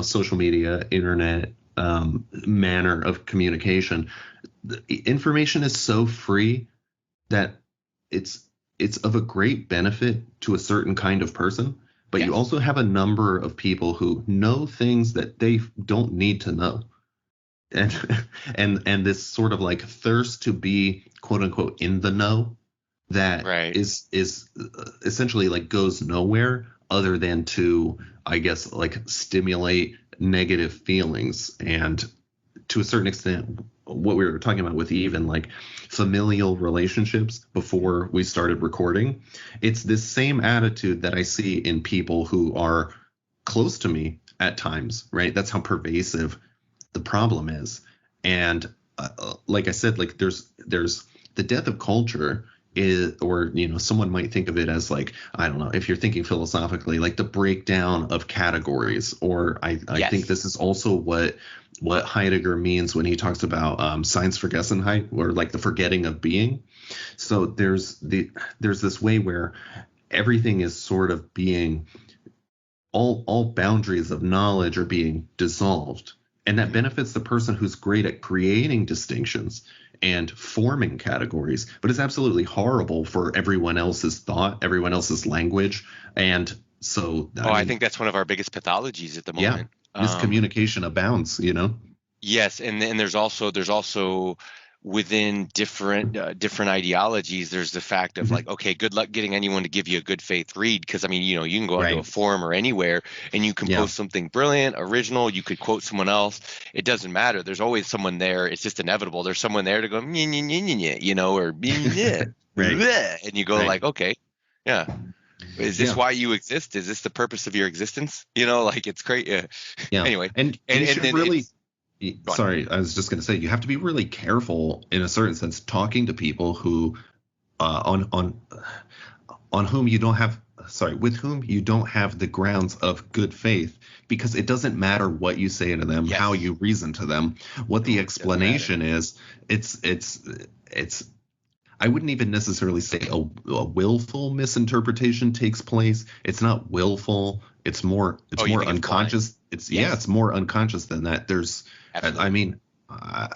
social media, internet manner of communication, the information is so free that it's it's of a great benefit to a certain kind of person, but you Yes. also have a number of people who know things that they don't need to know. And and this sort of like thirst to be quote unquote in the know that Right. is essentially like goes nowhere other than to, I guess, like stimulate negative feelings. And to a certain extent, what we were talking about with even like familial relationships before we started recording, it's this same attitude that I see in people who are close to me at times, right? That's how pervasive the problem is. And like I said, like there's the death of culture is, or someone might think of it as like, I don't know, if you're thinking philosophically, like the breakdown of categories, or I Yes. think this is also what Heidegger means when he talks about Seinsvergessenheit, or like the forgetting of being. So there's this way where everything is sort of being, all boundaries of knowledge are being dissolved, and that benefits the person who's great at creating distinctions and forming categories, but it's absolutely horrible for everyone else's thought, everyone else's language. And so I think that's one of our biggest pathologies at the yeah, moment. miscommunication abounds. Yes, and there's also within different ideologies, there's the fact of like, okay, good luck getting anyone to give you a good faith read, because I mean, you can go onto a forum or anywhere and you can post something brilliant, original, you could quote someone else. It doesn't matter. There's always someone there. It's just inevitable. There's someone there to go, or right. and you go like, okay, yeah. Is this why you exist? Is this the purpose of your existence? Like it's great. Yeah. Anyway, and you should then really. Sorry, I was just going to say, you have to be really careful in a certain sense talking to people who on whom you don't have, with whom you don't have the grounds of good faith, because it doesn't matter what you say to them, how you reason to them, what the explanation is. It's I wouldn't even necessarily say a willful misinterpretation takes place. It's not willful. It's more unconscious. It's more unconscious than that. There's, absolutely. I mean,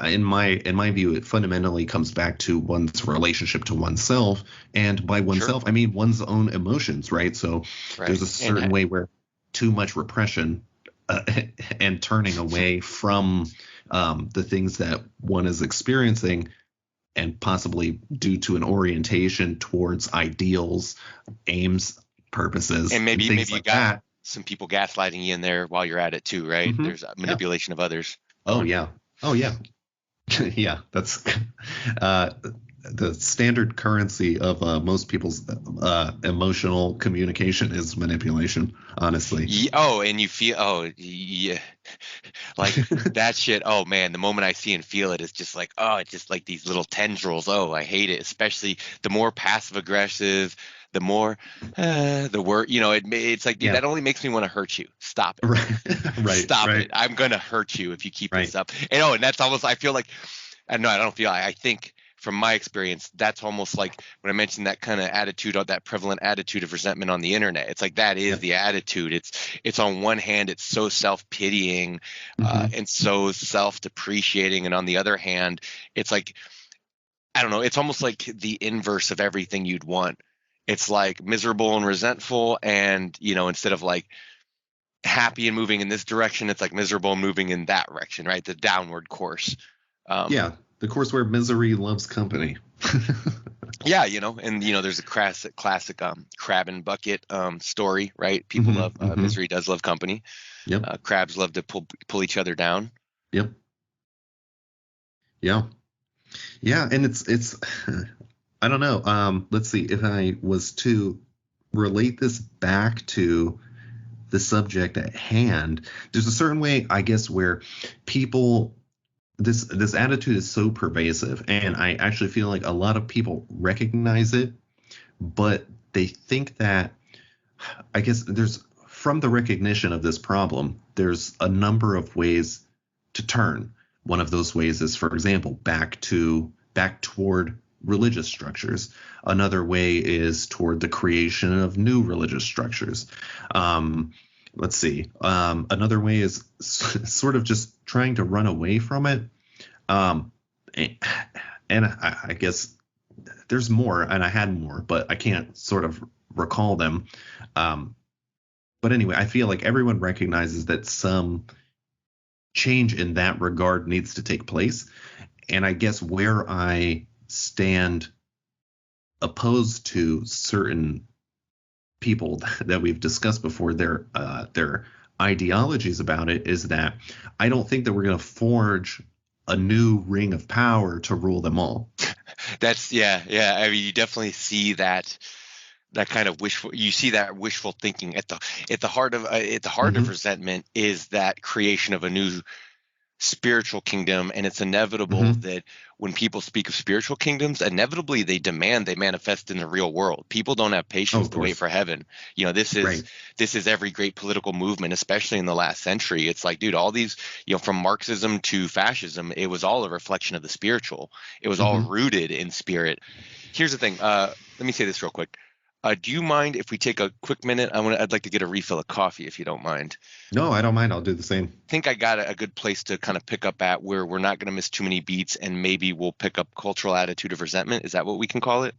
in my view, it fundamentally comes back to one's relationship to oneself, and by oneself, I mean one's own emotions, right? So there's a certain way where too much repression and turning away from the things that one is experiencing, and possibly due to an orientation towards ideals, aims, purposes, and maybe things you like got that. Some people gaslighting you in there while you're at it too, right? Mm-hmm. There's manipulation of others. Oh yeah. Yeah, that's the standard currency of most people's emotional communication is manipulation, honestly. And you feel, like that shit. Oh man, the moment I see and feel it is just like, it's just like these little tendrils. Oh, I hate it. Especially the more passive aggressive, the more the word, it's like, dude, that only makes me want to hurt you. Stop it. Right. Stop it. I'm gonna hurt you if you keep this up. And that's almost, I feel like, I think from my experience, that's almost like when I mentioned that kind of attitude, or that prevalent attitude of resentment on the internet. It's like that is the attitude. It's on one hand, it's so self-pitying and so self-depreciating, and on the other hand, it's like, I don't know, it's almost like the inverse of everything you'd want. It's like miserable and resentful, and instead of like happy and moving in this direction, it's like miserable and moving in that direction, right? The downward course. The course where misery loves company. And there's a classic crab and bucket story, right? People love misery does love company. Yep. Crabs love to pull each other down. Yep. Yeah, and it's I don't know. Let's see, if I was to relate this back to the subject at hand, there's a certain way, I guess, where people, this attitude is so pervasive, and I actually feel like a lot of people recognize it, but they think that, I guess, there's, from the recognition of this problem, there's a number of ways to turn. One of those ways is, for example, back toward religious structures. Another way is toward the creation of new religious structures. Let's see. Another way is sort of just trying to run away from it. And I guess there's more, and I had more, but I can't sort of recall them. But anyway, I feel like everyone recognizes that some change in that regard needs to take place. And I guess where I stand opposed to certain people that we've discussed before, their ideologies about it, is that I don't think that we're going to forge a new ring of power to rule them all. That's I mean, you definitely see that kind of wishful thinking at the heart of of resentment is that creation of a new spiritual kingdom, and it's inevitable Mm-hmm. that when people speak of spiritual kingdoms, inevitably they demand they manifest in the real world. People don't have Oh, patience of to wait course. for heaven. This is Right. every great political movement, especially in the last century. It's like, dude, all these, from Marxism to fascism, it was all a reflection of the spiritual. It was all Mm-hmm. rooted in spirit. Here's the thing. Let me say this real quick. Do you mind if we take a quick minute? I'd like to get a refill of coffee, if you don't mind. No, I don't mind. I'll do the same. Think I got a good place to kind of pick up at where we're not going to miss too many beats, and maybe we'll pick up cultural attitude of resentment. Is that what we can call it?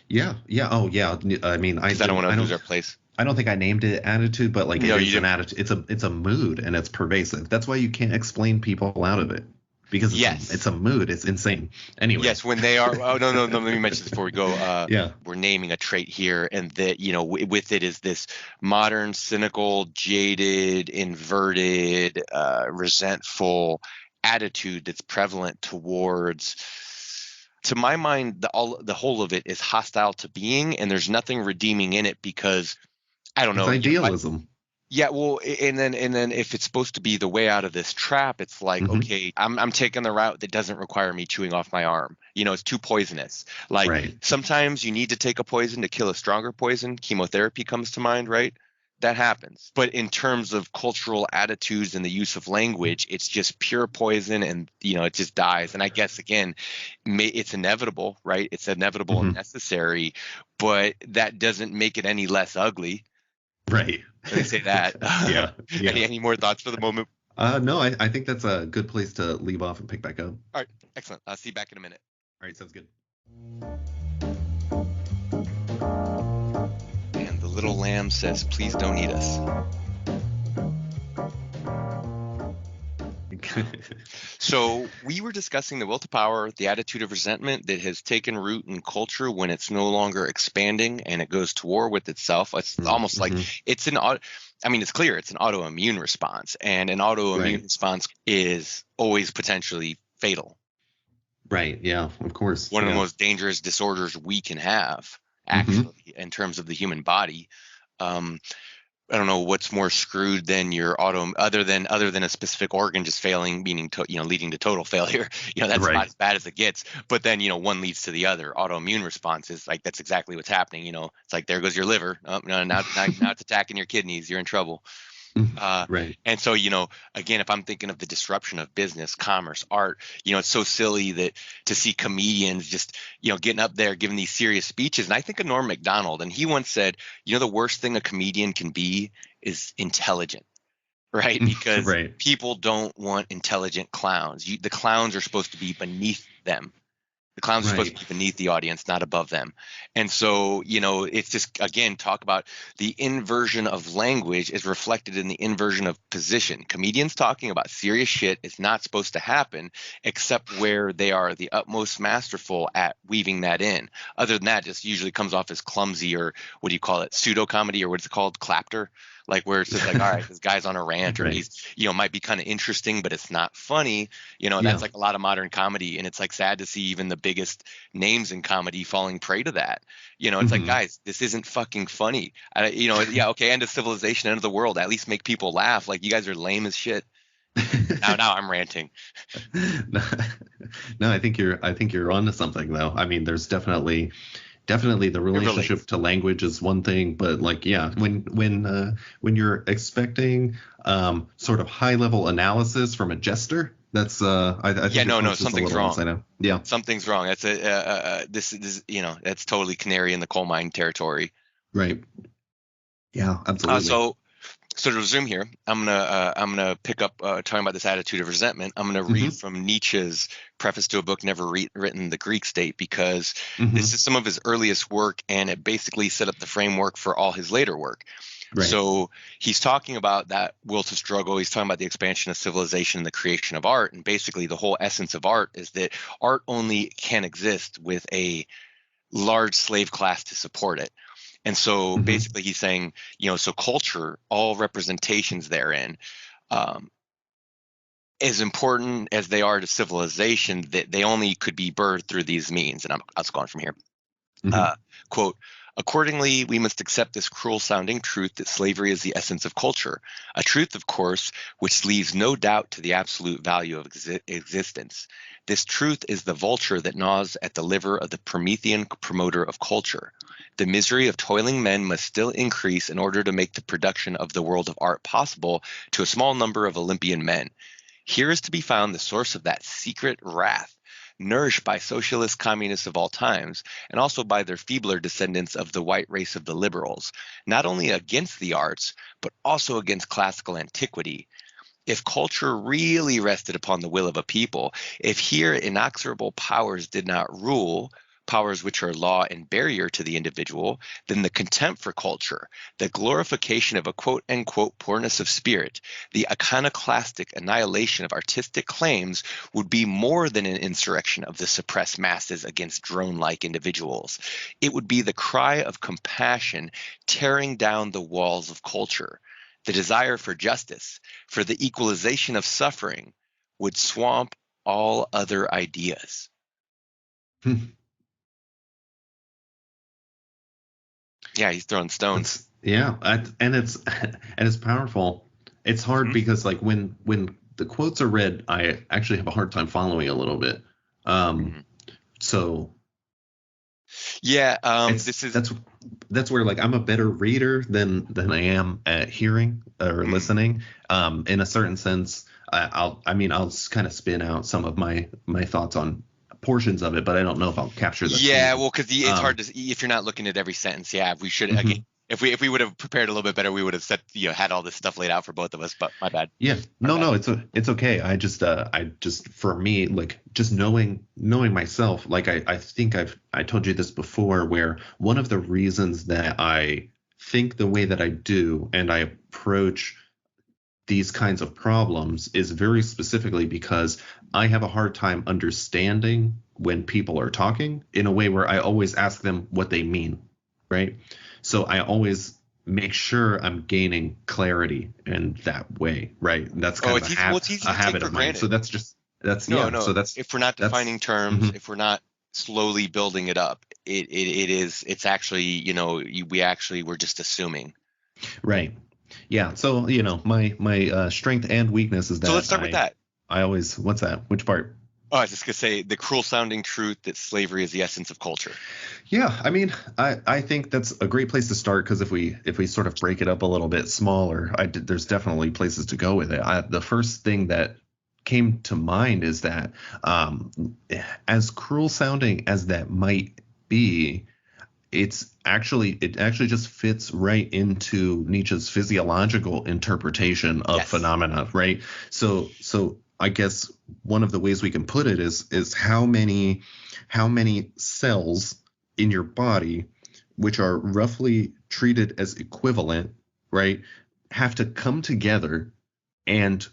Yeah. Yeah. Oh, yeah. I mean, I Because I don't didn't. want to lose our place. I don't think I named it attitude, but like it No, you is an didn't. attitude. It's a mood, and it's pervasive. That's why you can't explain people out of it, because it's Yes. a mood. It's insane. Anyway. Yes, when they are. Oh, no, no, no. Let me mention this before we go. Yeah. We're naming a trait here, and that, with it is this modern, cynical, jaded, inverted, resentful attitude that's prevalent towards. To my mind, the whole of it is hostile to being, and there's nothing redeeming in it because I don't It's know. idealism. Yeah, well, and then if it's supposed to be the way out of this trap, it's like, Hmm. okay, I'm taking the route that doesn't require me chewing off my arm. It's too poisonous. Like Right. sometimes you need to take a poison to kill a stronger poison. Chemotherapy comes to mind, right? That happens. But in terms of cultural attitudes and the use of language, it's just pure poison, and it just dies. And I guess again, it's inevitable, right? It's inevitable and Hmm. necessary, but that doesn't make it any less ugly. Right. Let me say that. Yeah. Yeah. Any more thoughts for the moment? No, I think that's a good place to leave off and pick back up. All All right, excellent. I'll see you back in a minute. right. Sounds good. And the little lamb says, please don't eat us. So we were discussing the will to power, the attitude of resentment that has taken root in culture when it's no longer expanding and it goes to war with itself. It's almost like Mm-hmm. it's it's clear it's an autoimmune response, and an autoimmune Right. response is always potentially fatal. Right. Yeah. Of course. One of the Yeah. most dangerous disorders we can have, Hmm. actually, in terms of the human body. Um, I don't know what's more screwed than your other than a specific organ just failing, meaning leading to total failure. That's about Right. as bad as it gets. But then one leads to the other. Autoimmune response is like that's exactly what's happening. It's like there goes your liver. Oh, no, now it's attacking your kidneys. You're in trouble. Uh, Right. and so, again, if I'm thinking of the disruption of business, commerce, art, it's so silly that to see comedians just, getting up there giving these serious speeches. And I think of Norm Macdonald, and he once said, the worst thing a comedian can be is intelligent, right? Because Right. people don't want intelligent clowns. The clowns are supposed to be beneath them. The clown's are supposed Right. to be beneath the audience, not above them. And so, it's just, again, talk about the inversion of language is reflected in the inversion of position. Comedians talking about serious shit is not supposed to happen except where they are the utmost masterful at weaving that in. Other than that, just usually comes off as clumsy, or what do you call it? Pseudo comedy, or what's it called? Clapter. Like where it's just like, all right, this guy's on a rant, or Right. he's, might be kind of interesting, but it's not funny. That's Yeah. like a lot of modern comedy, and it's like sad to see even the biggest names in comedy falling prey to that. It's like, Hmm. guys, this isn't fucking funny. Yeah, okay, end of civilization, end of the world. At least make people laugh. Like, you guys are lame as shit. Now I'm ranting. No, no, I think you're onto something though. I mean, there's definitely the It relates. relationship to language is one thing, but like yeah, when you're expecting sort of high level analysis from a jester, that's I Yeah, think your no, approach is a something's little wrong. inside out. Yeah. Something's wrong. That's this is that's totally canary in the coal mine territory. Right. Yeah, absolutely. So to resume here, I'm gonna pick up talking about this attitude of resentment. I'm gonna read Hmm. from Nietzsche's preface to a book never written, The Greek State, because this Hmm. is some of his earliest work, and it basically set up the framework for all his later work. Right. So he's talking about that will to struggle. He's talking about the expansion of civilization and the creation of art, and basically the whole essence of art is that art only can exist with a large slave class to support it. And so Hmm. basically he's saying, so culture, all representations therein, um, as important as they are to civilization, that they only could be birthed through these means. And I'll just go on from here. Hmm. Uh, quote, Accordingly, we must accept this cruel-sounding truth that slavery is the essence of culture, a truth, of course, which leaves no doubt to the absolute value of existence. This truth is the vulture that gnaws at the liver of the Promethean promoter of culture. The misery of toiling men must still increase in order to make the production of the world of art possible to a small number of Olympian men. Here is to be found the source of that secret wrath, nourished by socialist communists of all times, and also by their feebler descendants of the white race of the liberals, not only against the arts, but also against classical antiquity. If culture really rested upon the will of a people, if here inexorable powers did not rule, powers which are law and barrier to the individual, then the contempt for culture, the glorification of a quote unquote poorness of spirit, the iconoclastic annihilation of artistic claims would be more than an insurrection of the suppressed masses against drone-like individuals. It would be the cry of compassion tearing down the walls of culture. The desire for justice, for the equalization of suffering, would swamp all other ideas. Yeah, he's throwing stones. And it's powerful. It's hard because like when the quotes are read, I actually have a hard time following a little bit. So yeah, that's where like I'm a better reader than I am at hearing or listening. In a certain sense, I'll kind of spin out some of my thoughts on portions of it, but I don't know if I'll capture the theme. Well, because it's hard to, if you're not looking at every sentence. We should again. If we would have prepared a little bit better, we would have had all this stuff laid out for both of us. But my bad. Yeah, no, it's okay. I just for me, like just knowing myself, like I think I told you this before, where one of the reasons that I think the way that I do and I approach these kinds of problems is very specifically because I have a hard time understanding when people are talking in a way where I always ask them what they mean, right? So I always make sure I'm gaining clarity in that way, right? That's kind of a habit of mine. So if we're not defining terms, if we're not slowly building it up, it's actually, we're just assuming. Right. Yeah. So, my strength and weakness is that. So let's start with that. What's that? Which part? Oh, I was just going to say the cruel sounding truth that slavery is the essence of culture. Yeah. I mean, I think that's a great place to start because if we sort of break it up a little bit smaller, there's definitely places to go with it. The first thing that came to mind is that as cruel sounding as that might be, it actually just fits right into Nietzsche's physiological interpretation of phenomena, right? So I guess one of the ways we can put it is how many cells in your body, which are roughly treated as equivalent, right, have to come together and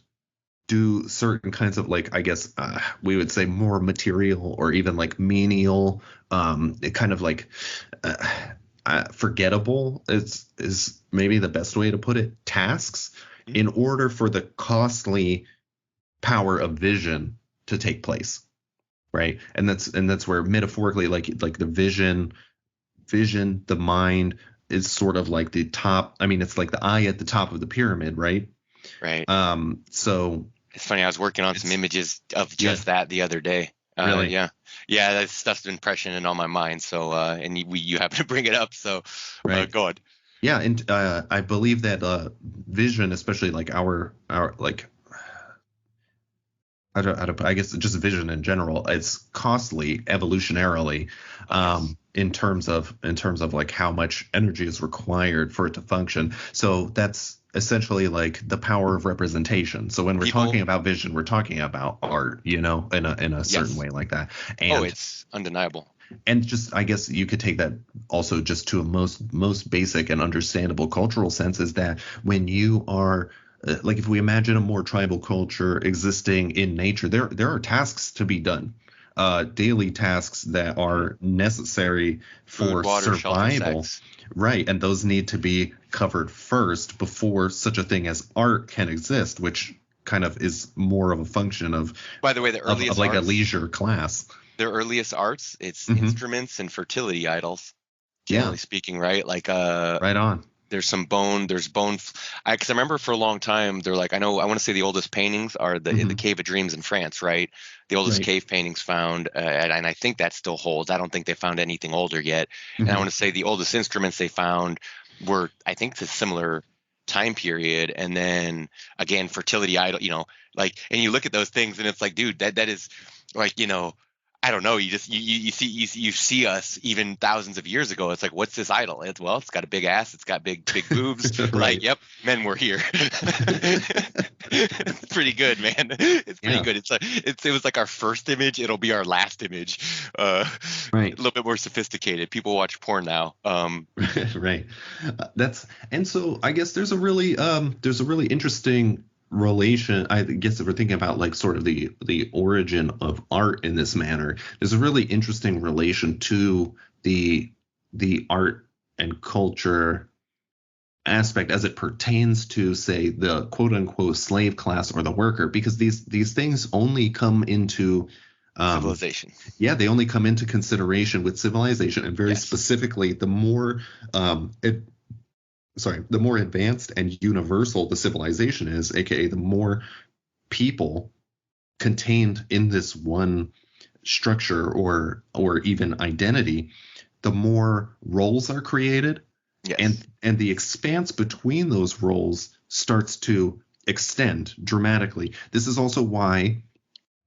do certain kinds of, like, I guess we would say more material or even like menial, kind of like forgettable is maybe the best way to put it, tasks in order for the costly power of vision to take place, right? And that's where metaphorically, like the vision, the mind is sort of like the top. I mean, it's like the eye at the top of the pyramid, right? Right. So it's funny. I was working on some images of just that the other day. Really? Yeah. That stuff's been prescient in on my mind. So, and you happen to bring it up. So, go on. Yeah, and I believe that vision, especially like our like, I guess just vision in general, it's costly evolutionarily, in terms of like how much energy is required for it to function. So that's essentially like the power of representation. So when we're talking about vision, we're talking about art, in a certain way like that. And it's undeniable. And just, I guess you could take that also just to a most basic and understandable cultural sense, is that when you are like, if we imagine a more tribal culture existing in nature, there are tasks to be done, daily tasks that are necessary for food, water, survival, shelter, right? And those need to be covered first before such a thing as art can exist, which kind of is more of a function of, by the way, the earliest of like arts, a leisure class. Their earliest arts, it's instruments and fertility idols. Yeah. generally speaking, right? Like Right on. there's bone. Because I remember for a long time, they're like, I want to say the oldest paintings are the Cave of Dreams in France, right? The oldest Right. cave paintings found, and I think that still holds. I don't think they found anything older yet. And I Mhm. want to say the oldest instruments they found were, I think, the similar time period. And then again, fertility idol, like, and you look at those things, and it's like, dude, that is like, I don't know. You see us even thousands of years ago. It's like, what's this idol? It's got a big ass. It's got big boobs. Like, Right. yep, men were here. It's pretty good, man. It's pretty Yeah. good. It was like our first image. It'll be our last image. A Right. little bit more sophisticated. People watch porn now. Right. And so I guess there's a really interesting relation. I guess if we're thinking about like sort of the origin of art in this manner, there's a really interesting relation to the art and culture aspect as it pertains to, say, the quote unquote slave class or the worker, because these things only come into Civilization. yeah, they only come into consideration with civilization, and very Yes. specifically, the more the more advanced and universal the civilization is, aka the more people contained in this one structure or even identity, the more roles are created, Yes. and the expanse between those roles starts to extend dramatically. This is also why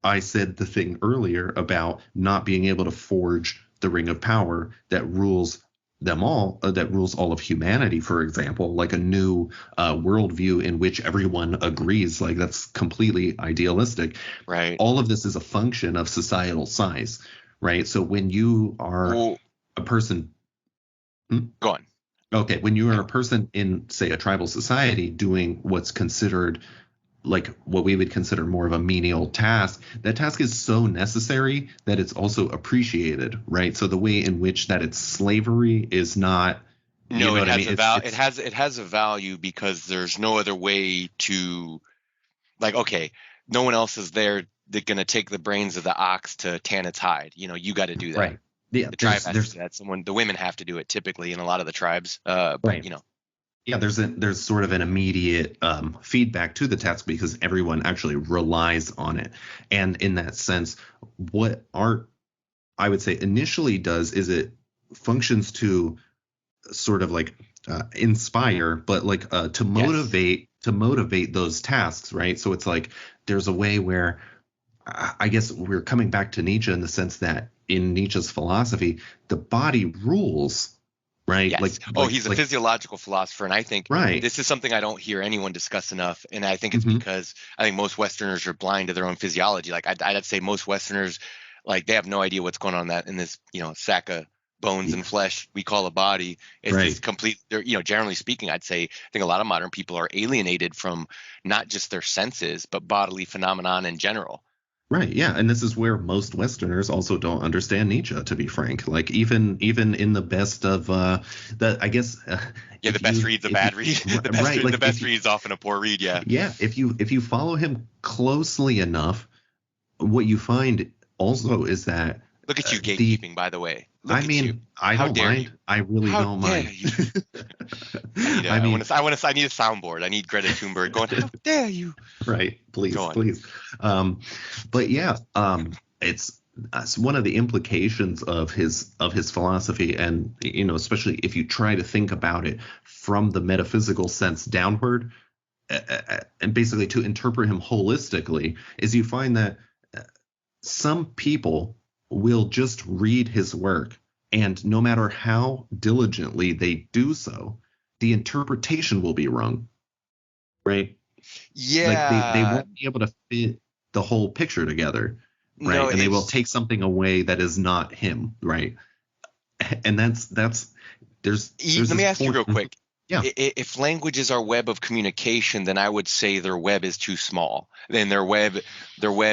I said the thing earlier about not being able to forge the ring of power that rules them all, that rules all of humanity, for example, like a new worldview in which everyone agrees. Like, that's completely idealistic. Right. All of this is a function of societal size, right? So when you are Well, a person, go on. okay, when you are a person in, say, a tribal society doing what's considered like what we would consider more of a menial task, that task is so necessary that it's also appreciated, right? So the way in which that it's slavery is not, you No, know it what I has mean? a val. It has a value because there's no other way to, like, okay, no one else is there. They're gonna take the brains of the ox to tan its hide. You got to do that. Right. Yeah, The tribe has to do that. The women have to do it typically in a lot of the tribes. right. Yeah, there's sort of an immediate feedback to the task because everyone actually relies on it. And in that sense, what art, I would say, initially does is it functions to sort of like inspire, but like to motivate those tasks, right? So it's like there's a way where I guess we're coming back to Nietzsche in the sense that in Nietzsche's philosophy, the body rules, right? Yes. He's a physiological philosopher, and I think right. this is something I don't hear anyone discuss enough. And I think it's Mm-hmm. because I think most Westerners are blind to their own physiology. Like I'd say most Westerners, like they have no idea what's going on in this sack of bones and flesh we call a body. It's Right. this complete. Generally speaking, I'd say I think a lot of modern people are alienated from not just their senses but bodily phenomenon in general. Right, yeah, and this is where most Westerners also don't understand Nietzsche, to be frank. Like even in the best of that, I guess. Yeah, the best read's a bad read. The best read's often a poor read. Yeah. Yeah, if you follow him closely enough, what you find also is that look at you gatekeeping, by the way. Look at you. I don't mind. You? I really How don't dare mind. You? I need a soundboard. I need Greta Thunberg going, how dare you? Right, please. But yeah, it's one of the implications of his philosophy, and especially if you try to think about it from the metaphysical sense downward, and basically to interpret him holistically, is you find that some people will just read his work, and no matter how diligently they do so, the interpretation will be wrong, right? Yeah. Like they won't be able to fit the whole picture together, right? No, and they will take something away that is not him, right? And there's let me ask you real quick. Yeah. If language is our web of communication, then I would say their web is too small. Then their web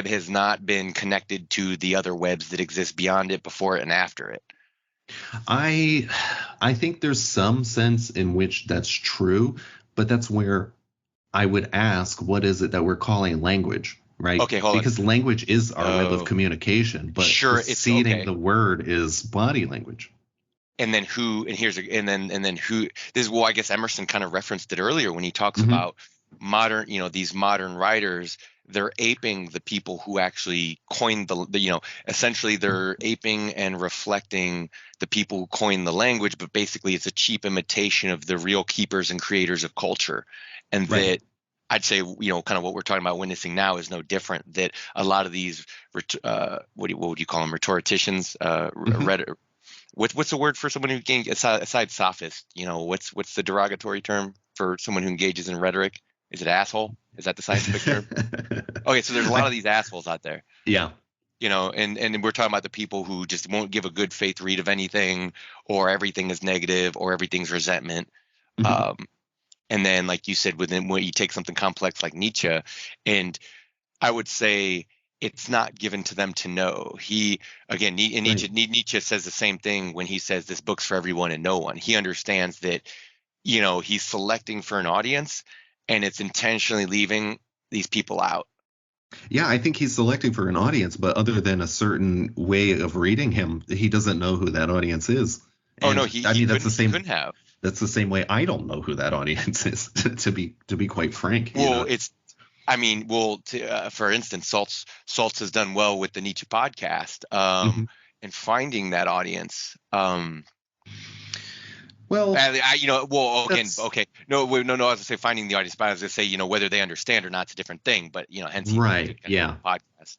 has not been connected to the other webs that exist beyond it, before it, and after it. I think there's some sense in which that's true, but that's where I would ask, what is it that we're calling language, right? Okay, hold on. Because language is our web of communication, but sure, preceding the word is body language. and then who, and here's a, and then who, this is, well, I guess Emerson kind of referenced it earlier when he talks Mm-hmm. about modern, these modern writers, they're aping the people who actually coined the essentially they're aping and reflecting the people who coined the language, but basically it's a cheap imitation of the real keepers and creators of culture. And Right. that I'd say, kind of what we're talking about witnessing now is no different, that a lot of these, what would you call them? Rhetoricians, Mm-hmm. what's the word for someone who aside sophist, what's the derogatory term for someone who engages in rhetoric? Is it asshole? Is that the scientific term? Okay, so there's a lot of these assholes out there. Yeah. And we're talking about the people who just won't give a good faith read of anything, or everything is negative, or everything's resentment. Mm-hmm. And then, like you said, when you take something complex like Nietzsche, and I would say it's not given to them to know. Nietzsche says the same thing when he says this book's for everyone and no one. He understands that, he's selecting for an audience, and it's intentionally leaving these people out. Yeah, I think he's selecting for an audience, but other than a certain way of reading him, he doesn't know who that audience is. Oh no, And I mean, that's the he same. couldn't have. That's the same way I don't know who that audience is, to be quite frank. Well, for instance, Saltz has done well with the Nietzsche podcast, Mhm. and finding that audience. Well, Again, that's okay, no, I was gonna say finding the audience, but I was gonna say, whether they understand or not, it's a different thing. But hence he wanted to right. kind of do Yeah. the podcast.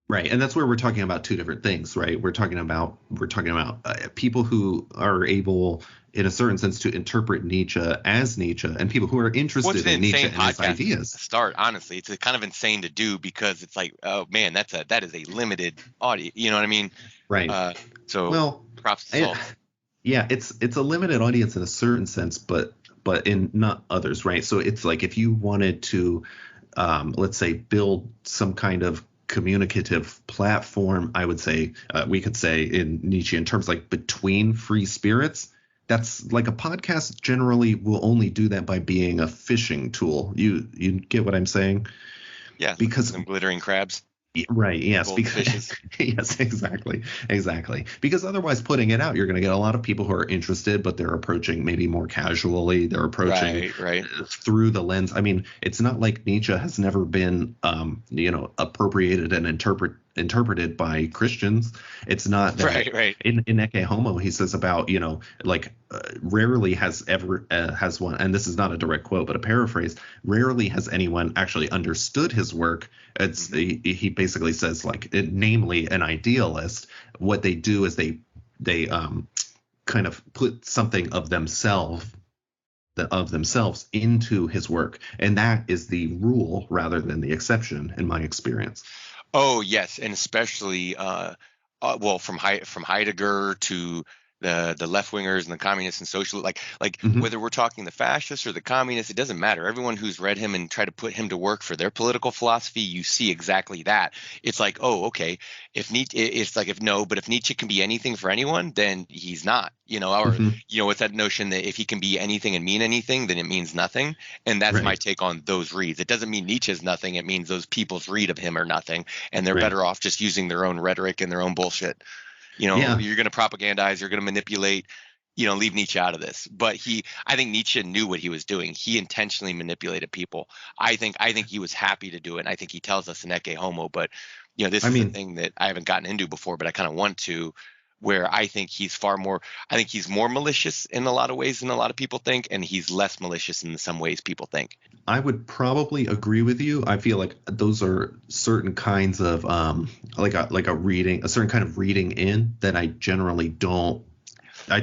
Right, and that's where we're talking about two different things, right? We're talking about people who are able, in a certain sense, to interpret Nietzsche as Nietzsche, and people who are Well, it's interested an in Nietzsche insane and his podcast to ideas. start. Honestly, it's kind of insane to do, because it's like, oh man, that is a limited audience. You know what I mean? Right. So Well, props to it, Salt. yeah, it's a limited audience in a certain sense, but in not others, right? So it's like if you wanted to, let's say, build some kind of communicative platform, I would say we could say in Nietzsche in terms like between free spirits. That's like a podcast generally will only do that by being a fishing tool. You get what I'm saying? Yeah, Because some glittering crabs, right, yes, goldfishes. yes, exactly. Because otherwise, putting it out, you're going to get a lot of people who are interested, but they're approaching maybe more casually. They're approaching Right. through the lens. I mean, it's not like Nietzsche has never been, appropriated and interpreted by Christians. It's not that Right. in Ecce Homo he says about rarely has one, and this is not a direct quote but a paraphrase. Rarely has anyone actually understood his work. It's he basically says namely an idealist. What they do is they kind of put something of themselves into his work, and that is the rule rather than the exception in my experience. Oh yes, and especially well, from Heidegger to the left wingers and the communists and social, like Hmm. whether we're talking the fascists or the communists, it doesn't matter. Everyone who's read him and tried to put him to work for their political philosophy, you see exactly that. It's like, oh, okay, if Nietzsche, it's like, if Nietzsche can be anything for anyone, then he's not, or Hmm. it's that notion that if he can be anything and mean anything, then it means nothing. And that's my Right. take on those reads. It doesn't mean Nietzsche's nothing. It means those people's read of him are nothing, and they're Right. better off just using their own rhetoric and their own bullshit. Yeah. You're going to propagandize, you're going to manipulate, leave Nietzsche out of this. But I think Nietzsche knew what he was doing. He intentionally manipulated people. I think he was happy to do it. And I think he tells us in Ecce Homo, but this I is a mean, thing that I haven't gotten into before, but I kind of want to, where I think he's more malicious in a lot of ways than a lot of people think, and he's less malicious in some ways people think. I would probably agree with you. I feel like those are certain kinds of like a reading, a certain kind of reading in that I generally don't. I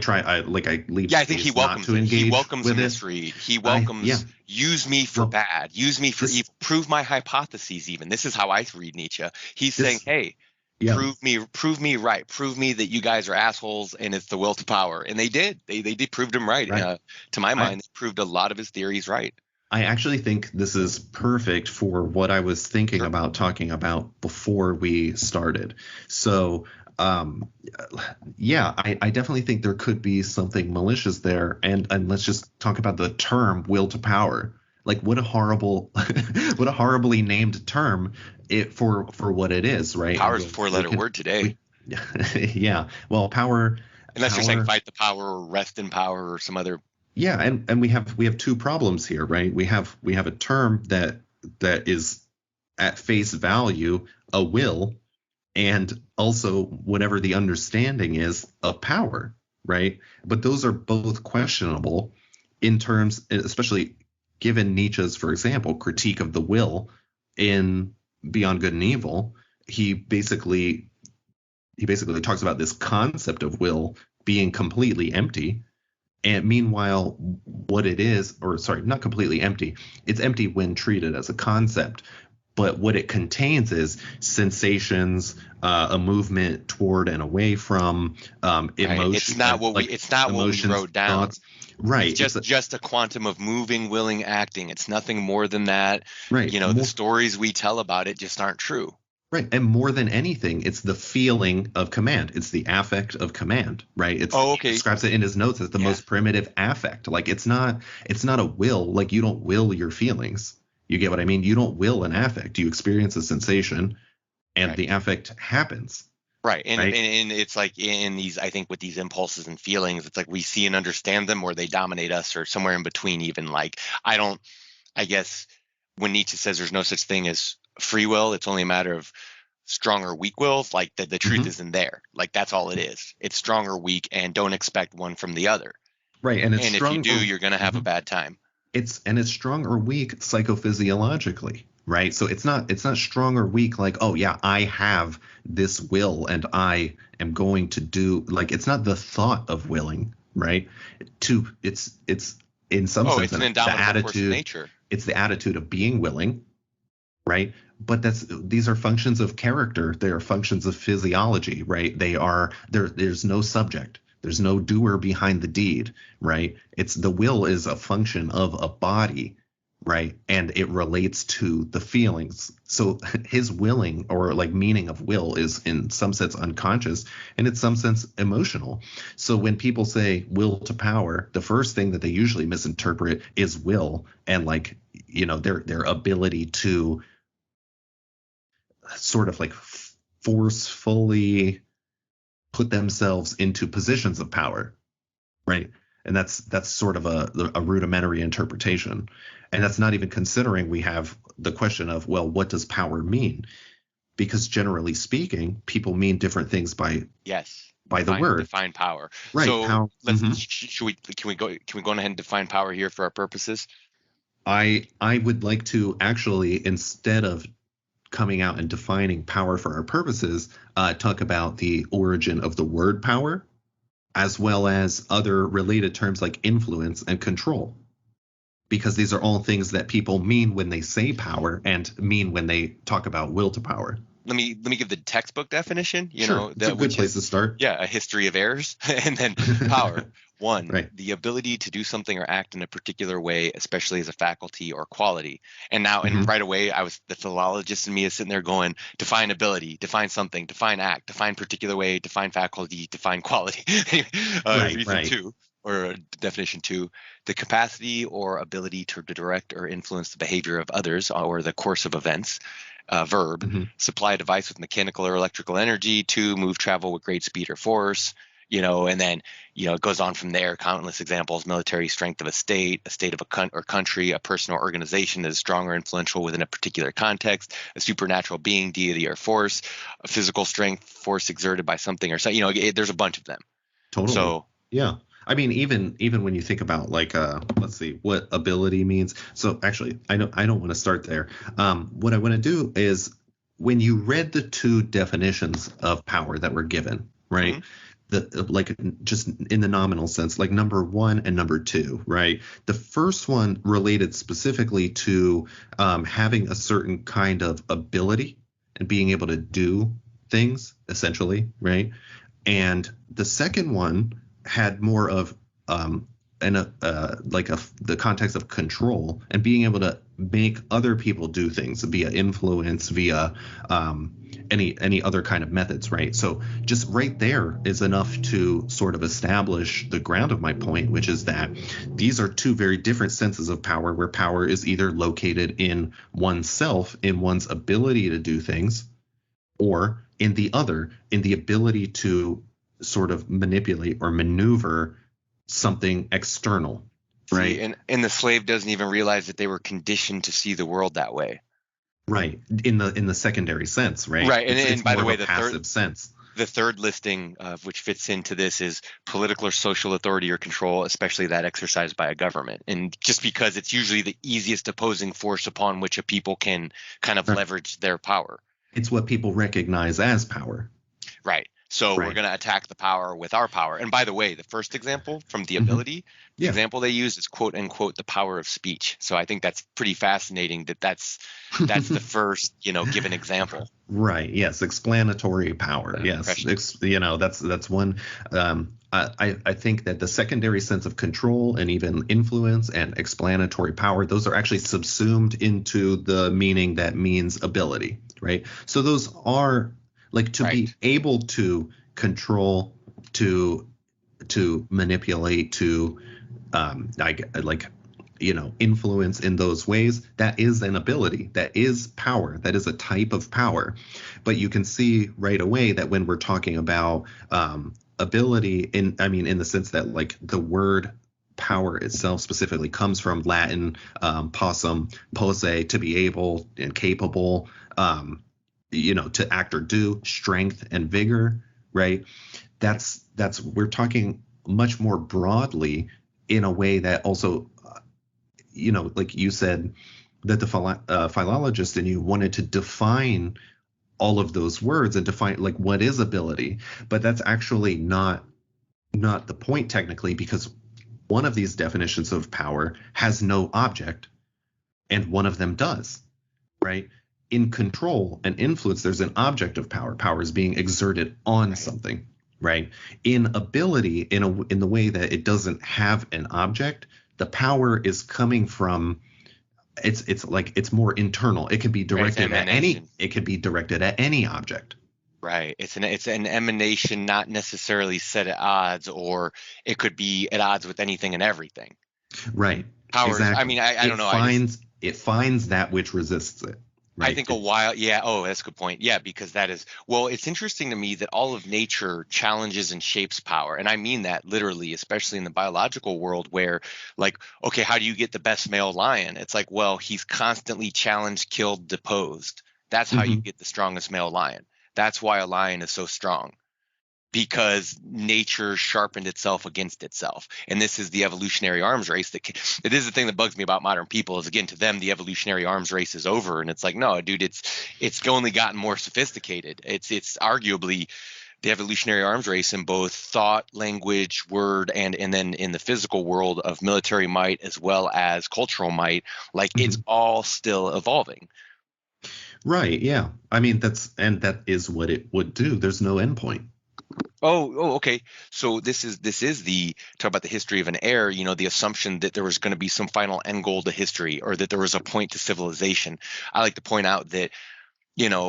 leave Yeah, I think he space not welcomes to it. He engage welcomes a with it. misread. He Yeah. welcomes use me for Well, bad, use me for this evil, prove my hypotheses. Even this is how I read Nietzsche. He's saying, this "Hey, yeah. prove me right, prove me that you guys are assholes, and it's the will to power." And they did. They did proved him right. Right. To my I mind, they proved a lot of his theories right. I actually think this is perfect for what I was thinking Sure. about talking about before we started. So, yeah, I definitely think there could be something malicious there. And let's just talk about the term will to power. Like what a horrible, what a horribly named term for what it is, right? Power is a We four-letter can, word today. we, yeah, well, power. Unless you're saying power. fight the power or rest in power or some other. Yeah, and we have two problems here, right? We have a term that is at face value a will, and also whatever the understanding is of power, right? But those are both questionable in terms, especially given Nietzsche's, for example, critique of the will in Beyond Good and Evil. He basically talks about this concept of will being completely empty. And meanwhile, what it is, or sorry, not completely empty, it's empty when treated as a concept. But what it contains is sensations, a movement toward and away from, Right. emotion, It's not what we emotions, wrote down. thoughts. Right. It's just a quantum of moving, willing, acting. It's nothing more than that. Right. The stories we tell about it just aren't true. Right. And more than anything, it's the feeling of command. It's the affect of command, right? Oh, He okay. describes it in his notes as the Yeah. most primitive affect. Like it's not a will. Like you don't will your feelings. You get what I mean? You don't will an affect. You experience a sensation and Right. the affect happens. Right. And, Right. and it's like in these, I think with these impulses and feelings, it's like we see and understand them or they dominate us or somewhere in between even. Like I guess when Nietzsche says there's no such thing as free will, it's only a matter of strong or weak wills. Like the truth Mhm. isn't there. Like that's all it is. It's strong or weak, and don't expect one from the other. Right. And it's And if you strong do, or you're going to have a mhm. bad time. It's strong or weak psychophysiologically, right? So it's not strong or weak like, oh yeah, I have this will and I am going to do, like it's not the thought of willing, right? It's in some Oh, sense it's an the indomitable force of attitude. nature. It's the attitude of being willing, right? But these are functions of character. They are functions of physiology, right? There's no subject. There's no doer behind the deed, right? It's the will is a function of a body, right? And it relates to the feelings. So his willing or like meaning of will is in some sense unconscious and in some sense emotional. So when people say will to power, the first thing that they usually misinterpret is will and like, their ability to sort of like forcefully put themselves into positions of power, right? And that's sort of a rudimentary interpretation. And that's not even considering we have the question of, well, what does power mean? Because generally speaking, people mean different things by Yes. the word. Define power. Right. So Power. let's should we can we go ahead and define power here for our purposes? I would like to actually, instead of coming out and defining power for our purposes, talk about the origin of the word power, as well as other related terms like influence and control, because these are all things that people mean when they say power and mean when they talk about will to power. Let me give the textbook definition, Sure, it's a good which place is to start. a history of errors, and then power. One, Right. the ability to do something or act in a particular way, especially as a faculty or quality. And now, and Mhm. right away, the philologist in me is sitting there going, define ability, define something, define act, define particular way, define faculty, define quality. Reason Right. two, or definition two, the capacity or ability to direct or influence the behavior of others or the course of events. Verb, Mhm. supply a device with mechanical or electrical energy. Two, move travel with great speed or force. And then, it goes on from there. Countless examples: military strength of a state of a country, a person or organization that is strong or influential within a particular context, a supernatural being, deity, or force, a physical strength, force exerted by something or something. There's a bunch of them. Totally. So, Yeah. I mean, even when you think about like let's see what ability means. So actually, I don't want to start there. What I want to do is when you read the two definitions of power that were given, right? mhm. The like just in the nominal sense, like number one and number two, right? The first one related specifically to having a certain kind of ability and being able to do things, essentially, right? And the second one had more of the context of control and being able to make other people do things via influence, via any other kind of methods, right? So just right there is enough to sort of establish the ground of my point, which is that these are two very different senses of power, where power is either located in oneself, in one's ability to do things, or in the other, in the ability to sort of manipulate or maneuver something external, right? See, and the slave doesn't even realize that they were conditioned to see the world that way. Right. In the secondary sense, right? Right. It's By more the of way, a passive sense. the third listing of which fits into this is political or social authority or control, especially that exercised by a government. And just because it's usually the easiest opposing force upon which a people can kind of leverage their power. It's what people recognize as power. Right. So we're going to attack the power with our power. And by the way, the first example from the ability, the example they use is quote unquote the power of speech. So I think that's pretty fascinating that's the first, given example. Right. Yes. Explanatory power. Yes. That's one. I think that the secondary sense of control and even influence and explanatory power, those are actually subsumed into the meaning that means ability. Right. So those are like to be able to control, to manipulate, to influence in those ways. That is an ability. That is power. That is a type of power. But you can see right away that when we're talking about ability, in the sense that like the word power itself specifically comes from Latin possum, posse, to be able and capable, to act or do, strength and vigor, right? That's we're talking much more broadly in a way that also, like you said, that the philologist in you wanted to define all of those words and define like what is ability, but that's actually not the point technically, because one of these definitions of power has no object and one of them does, right? In control and influence, there's an object of power. Power is being exerted on something, right? In ability, in the way that it doesn't have an object, the power is coming from it's more internal. It can be directed at any object. Right. It's an emanation, not necessarily set at odds, or it could be at odds with anything and everything. Right. Powers. Exactly. I don't know. It finds that which resists it. Right? I think a while. Yeah. Oh, that's a good point. Yeah, because that is, well, it's interesting to me that all of nature challenges and shapes power. And I mean that literally, especially in the biological world where like, okay, how do you get the best male lion? It's like, well, he's constantly challenged, killed, deposed. That's how you get the strongest male lion. That's why a lion is so strong, because nature sharpened itself against itself. And this is the evolutionary arms race it is the thing that bugs me about modern people is, again, to them, the evolutionary arms race is over. And it's like, no, dude, it's only gotten more sophisticated. It's arguably the evolutionary arms race in both thought, language, word, and then in the physical world of military might as well as cultural might, like it's all still evolving. Right. Yeah. I mean, that is what it would do. There's no endpoint. Oh, okay. So this is the talk about the history of an heir, the assumption that there was going to be some final end goal to history, or that there was a point to civilization. I like to point out that,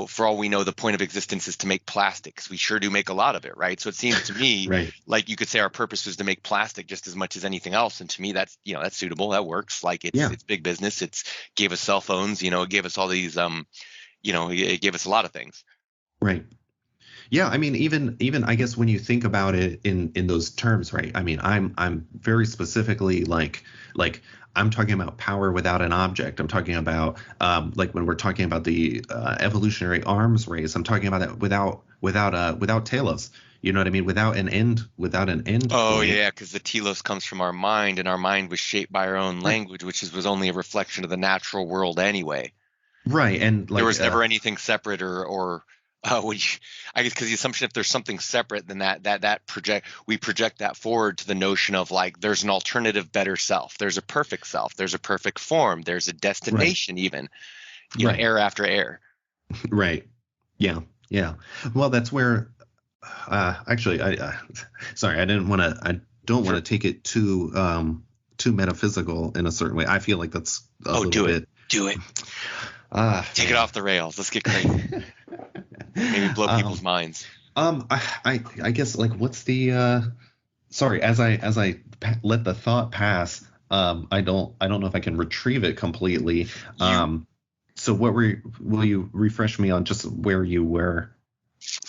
for all we know, the point of existence is to make plastics. We sure do make a lot of it, right? So it seems to me like you could say our purpose was to make plastic just as much as anything else. And to me, that's suitable. That works. Like it's big business. It's gave us cell phones, it gave us all these, it gave us a lot of things. Right. Yeah, I mean, even I guess when you think about it in those terms, right? I mean, I'm very specifically like I'm talking about power without an object. I'm talking about like when we're talking about the evolutionary arms race, I'm talking about that without telos. You know what I mean? Without an end. Oh point. yeah, because the telos comes from our mind, and our mind was shaped by our own language, which was only a reflection of the natural world anyway. Right, and like there was never anything separate or I guess because the assumption if there's something separate, then we project that forward to the notion of like there's an alternative better self, there's a perfect self, there's a perfect form, there's a destination, even air after air. Right. Yeah. Well, that's where actually I sorry, I don't want to take it too metaphysical in a certain way. I feel like that's a little bit. Do it. Take it off the rails. Let's get crazy. Maybe blow people's minds. I guess like what's the sorry, as I let the thought pass, I don't know if I can retrieve it completely. So will you refresh me on just where you were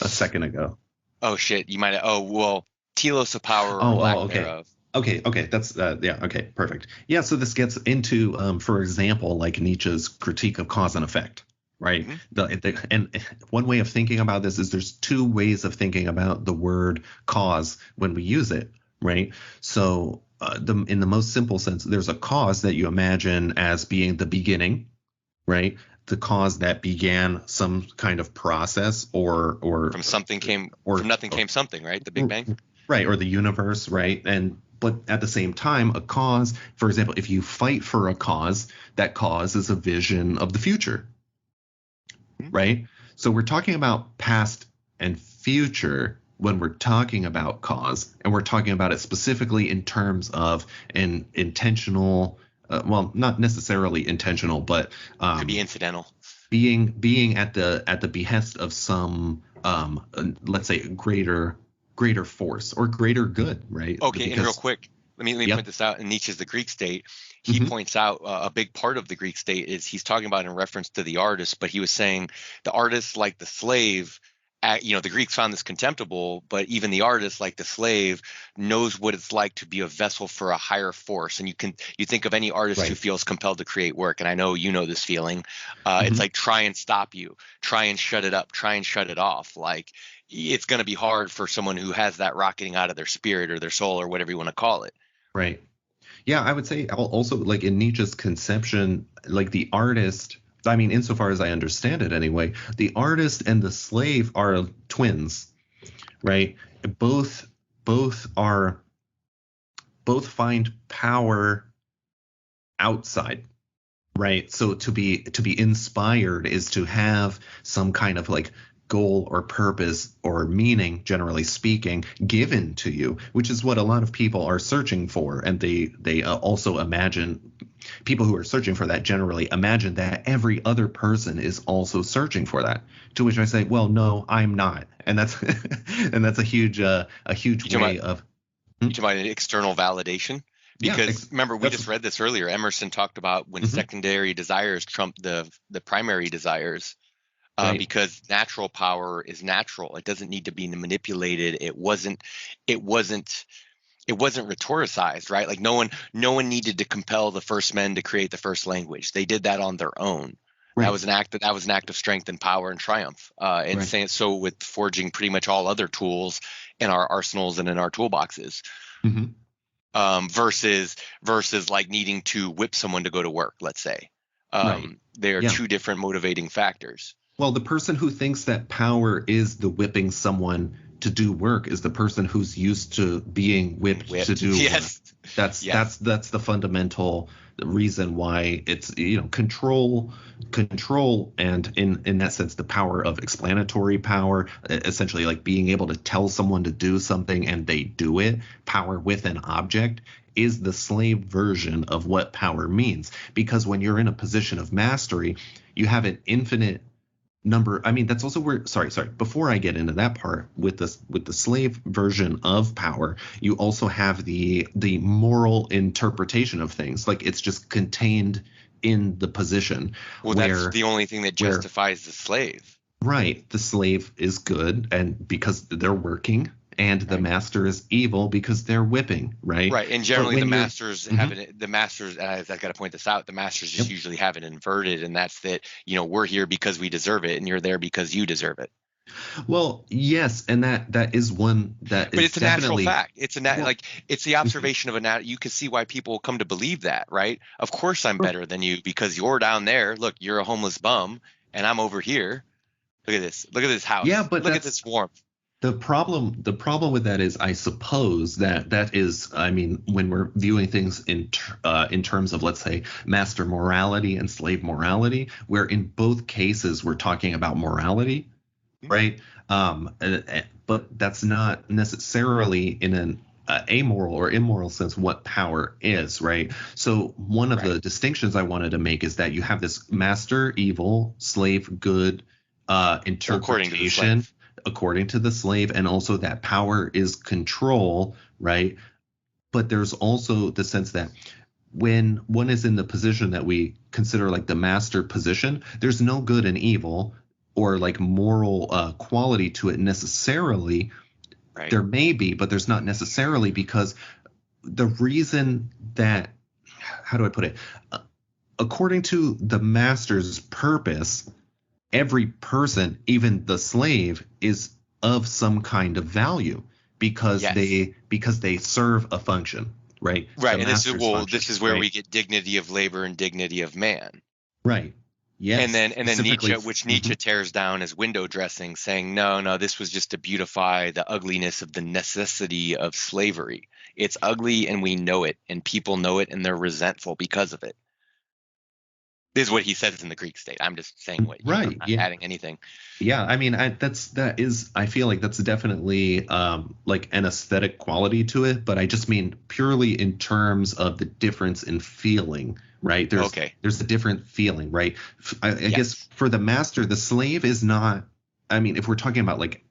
a second ago? Oh shit, you might have, oh well, telos of power or Oh, lack okay. thereof. Okay. That's yeah. Okay, perfect. Yeah. So this gets into, for example, like Nietzsche's critique of cause and effect, right? Hmm. And one way of thinking about this is there's two ways of thinking about the word cause when we use it, right? So in the most simple sense, there's a cause that you imagine as being the beginning, right? The cause that began some kind of process From something came, from or, nothing or came something, right? The Big Bang. right, or the universe, right? And but at the same time, a cause, for example, if you fight for a cause, that cause is a vision of the future, Mhm. right? So we're talking about past and future when we're talking about cause, and we're talking about it specifically in terms of an intentional, well, not necessarily intentional, but Could be um, incidental. being at the behest of some, let's say, greater force or greater good, right? Okay, and real Because quick, let me yeah. point this out. In Nietzsche's The Greek State, he Hmm. points out a big part of the Greek state is he's talking about in reference to the artist, but he was saying the artist, like the slave, the Greeks found this contemptible, but even the artist, like the slave, knows what it's like to be a vessel for a higher force. And you think of any artist who Right. feels compelled to create work, and I know you know this feeling. It's Hmm. like try and stop you, try and shut it up, try and shut it off. Like it's going to be hard for someone who has that rocketing out of their spirit or their soul or whatever you want to call it. Right. Yeah, I would say also, like in Nietzsche's conception, like the artist, I mean, insofar as I understand it anyway, the artist and the slave are twins, right? Both both are both find power outside. Right. So to be inspired is to have some kind of like goal or purpose or meaning, generally speaking, given to you, which is what a lot of people are searching for. And they also imagine, people who are searching for that generally imagine that every other person is also searching for that. To which I say, well, no, I'm not. And that's and that's a huge You talking about way of you talking about an external validation? yeah, Because remember, we that's just read this earlier. Emerson talked about when mhm, secondary desires trump the primary desires, right, because natural power is natural. It doesn't need to be manipulated. It wasn't it wasn't rhetoricized, right? Like no one needed to compel the first men to create the first language. They did that on their own. right, That was an act of strength and power and triumph. And right. saying so with forging pretty much all other tools in our arsenals and in our toolboxes, Mhm, versus like needing to whip someone to go to work, let's say. right. They are Yeah. two different motivating factors. Well, the person who thinks that power is the whipping someone to do work is the person who's used to being Being whipped to whipped. do work. Yes. That's Yes. that's that's the fundamental reason why it's, control, and in that sense the power of explanatory power, essentially like being able to tell someone to do something and they do it, power with an object, is the slave version of what power means. Because when you're in a position of mastery, you have an infinite number. I mean, that's also where, sorry, before I get into that part, with the slave version of power, you also have the moral interpretation of things, like it's just contained in the position Well, that's where the only thing that where justifies the slave, right, the slave is good and because they're working, and the right? master is evil because they're whipping, right? Right. And But generally when you're Mhm. the masters, and I've got to point this out, the masters just Yep. usually have it inverted. And that's that, we're here because we deserve it and you're there because you deserve it. Well, yes, and that is one that But is it's a natural definitely fact. well. Like it's the Mhm. observation of a nat. You can see why people come to believe that, right? Of course I'm better than you because you're down there. Look, you're a homeless bum and I'm over here. Look at this. Look at this Yeah, house. but Look at that's this warmth. the problem with that is, I suppose, that is, I mean, when we're viewing things in terms of, let's say, master morality and slave morality, where in both cases we're talking about morality, right? But that's not necessarily in an amoral or immoral sense what power is, right? So one of Right. the distinctions I wanted to make is that you have this master evil, slave good Well, according to the interpretation slave. according to the slave, and also that power is control, right? But there's also the sense that when one is in the position that we consider like the master position, there's no good and evil or like moral quality to it necessarily, Right. There may be, but there's not necessarily, because the reason that, how do I put it? According to the master's purpose, every person, even the slave, is of some kind of value because Yes. they serve a function, right? Right. The And master's function, this is where right? we get dignity of labor and dignity of man. Right. Yes. And then Specifically. Nietzsche, which Nietzsche tears down as window dressing, saying, no, no, this was just to beautify the ugliness of the necessity of slavery. It's ugly and we know it, and people know it, and they're resentful because of it. This is what he says in the Greek state. I'm just saying what, I'm Right. not Yeah. adding anything. Yeah, I mean, I feel like that's definitely like an aesthetic quality to it, but I just mean purely in terms of the difference in feeling, right? Okay. There's a different feeling, right? I guess Yes. for the master, the slave is not. I mean, if we're talking about like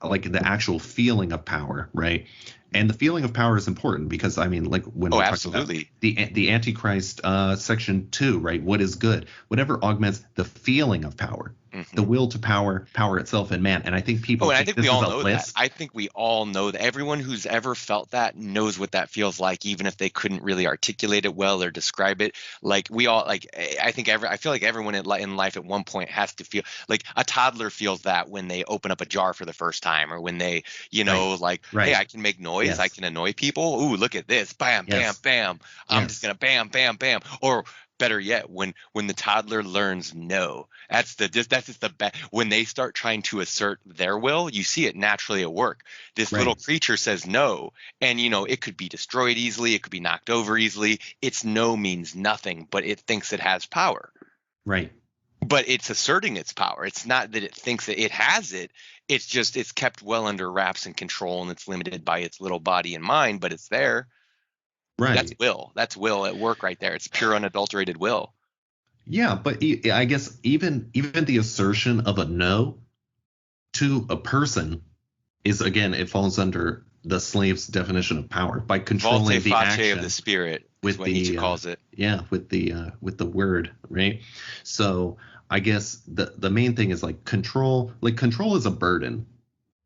the actual feeling of power, right? And the feeling of power is important because, I mean, like when Oh, we're talking about absolutely. the Antichrist section 2, right? What is good? Whatever augments the feeling of power, the Hmm. will to power, power itself in man. And I think Oh, people and I think think we this is all a know that. list. I think we all know that. Everyone who's ever felt that knows what that feels like, even if they couldn't really articulate it well or describe it. Like we all, like I feel like everyone in life at one point has to feel like a toddler feels that when they open up a jar for the first time, or when they, Right. like, hey, Right. I can make noise, I Yes. can annoy people. Ooh, look at this, bam, bam, Yes. bam. I'm just Yes. gonna bam, bam, bam. Or better yet, when the toddler learns no, that's just the best. When they start trying to assert their will, you see it naturally at work. This little Right. creature says no, and it could be destroyed easily, it could be knocked over easily. Its no means nothing, but it thinks it has power. Right. But it's asserting its power. It's not that it thinks that it has it. It's just it's kept well under wraps and control, and it's limited by its little body and mind, but it's there. That's Right. will. That's will at work right there. It's pure unadulterated will. Yeah, but I guess even the assertion of a no to a person is, again, it falls under the slave's definition of power by Volte controlling the face of the action spirit is with what Nietzsche the calls it. yeah, with the word, right? So I guess the main thing is like control. Like control is a burden,